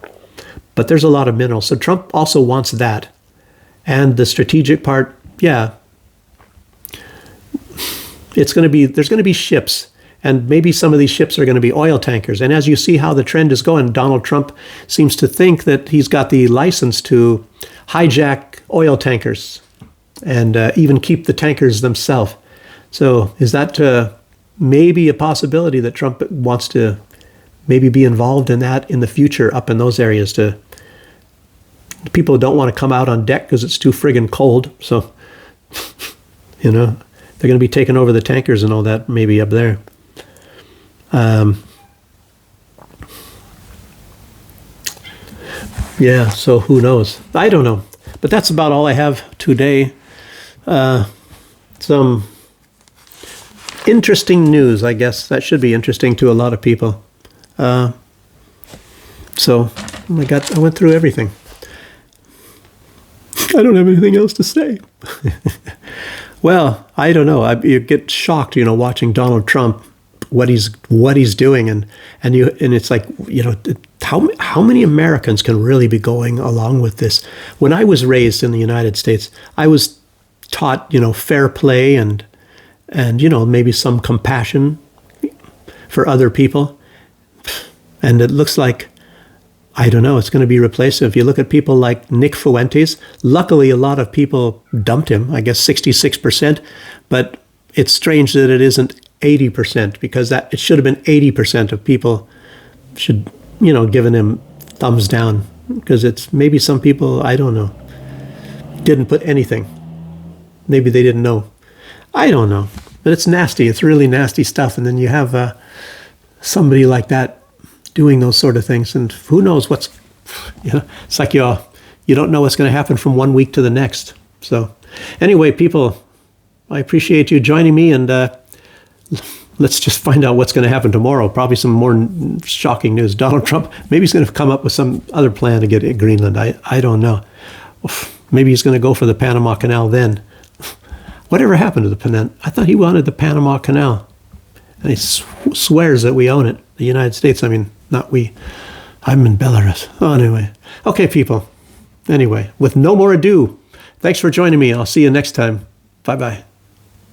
But there's a lot of minerals. So Trump also wants that. And the strategic part, yeah, there's going to be ships, and maybe some of these ships are going to be oil tankers. And as you see how the trend is going, Donald Trump seems to think that he's got the license to hijack oil tankers and even keep the tankers themselves. So is that maybe a possibility that Trump wants to maybe be involved in that in the future up in those areas? To people don't want to come out on deck because it's too friggin' cold. So, you know, they're going to be taking over the tankers and all that maybe up there. Yeah, so who knows? I don't know. But that's about all I have today. Some interesting news, I guess. That should be interesting to a lot of people. So I went through everything. I don't have anything else to say. Well, I don't know. You get shocked, watching Donald Trump, what he's doing, and it's like, how many Americans can really be going along with this? When I was raised in the United States, I was taught, fair play and maybe some compassion for other people. And it looks like, I don't know, it's going to be replaced. If you look at people like Nick Fuentes, luckily a lot of people dumped him, I guess 66%, but it's strange that it isn't 80%, because it should have been 80% of people should, given him thumbs down, because it's maybe some people, I don't know, didn't put anything. Maybe they didn't know. I don't know, but it's nasty. It's really nasty stuff. And then you have somebody like that doing those sort of things, and who knows what's, it's like you don't know what's going to happen from one week to the next. So anyway, people, I appreciate you joining me, and let's just find out what's going to happen tomorrow. Probably some more shocking news. Donald Trump, maybe he's going to come up with some other plan to get Greenland. I don't know. Maybe he's going to go for the Panama Canal then. Whatever happened to the Panama? I thought he wanted the Panama Canal. And he swears that we own it, the United States. I mean, not we. I'm in Belarus. Oh, anyway. Okay, people. Anyway, with no more ado, thanks for joining me. I'll see you next time. Bye-bye.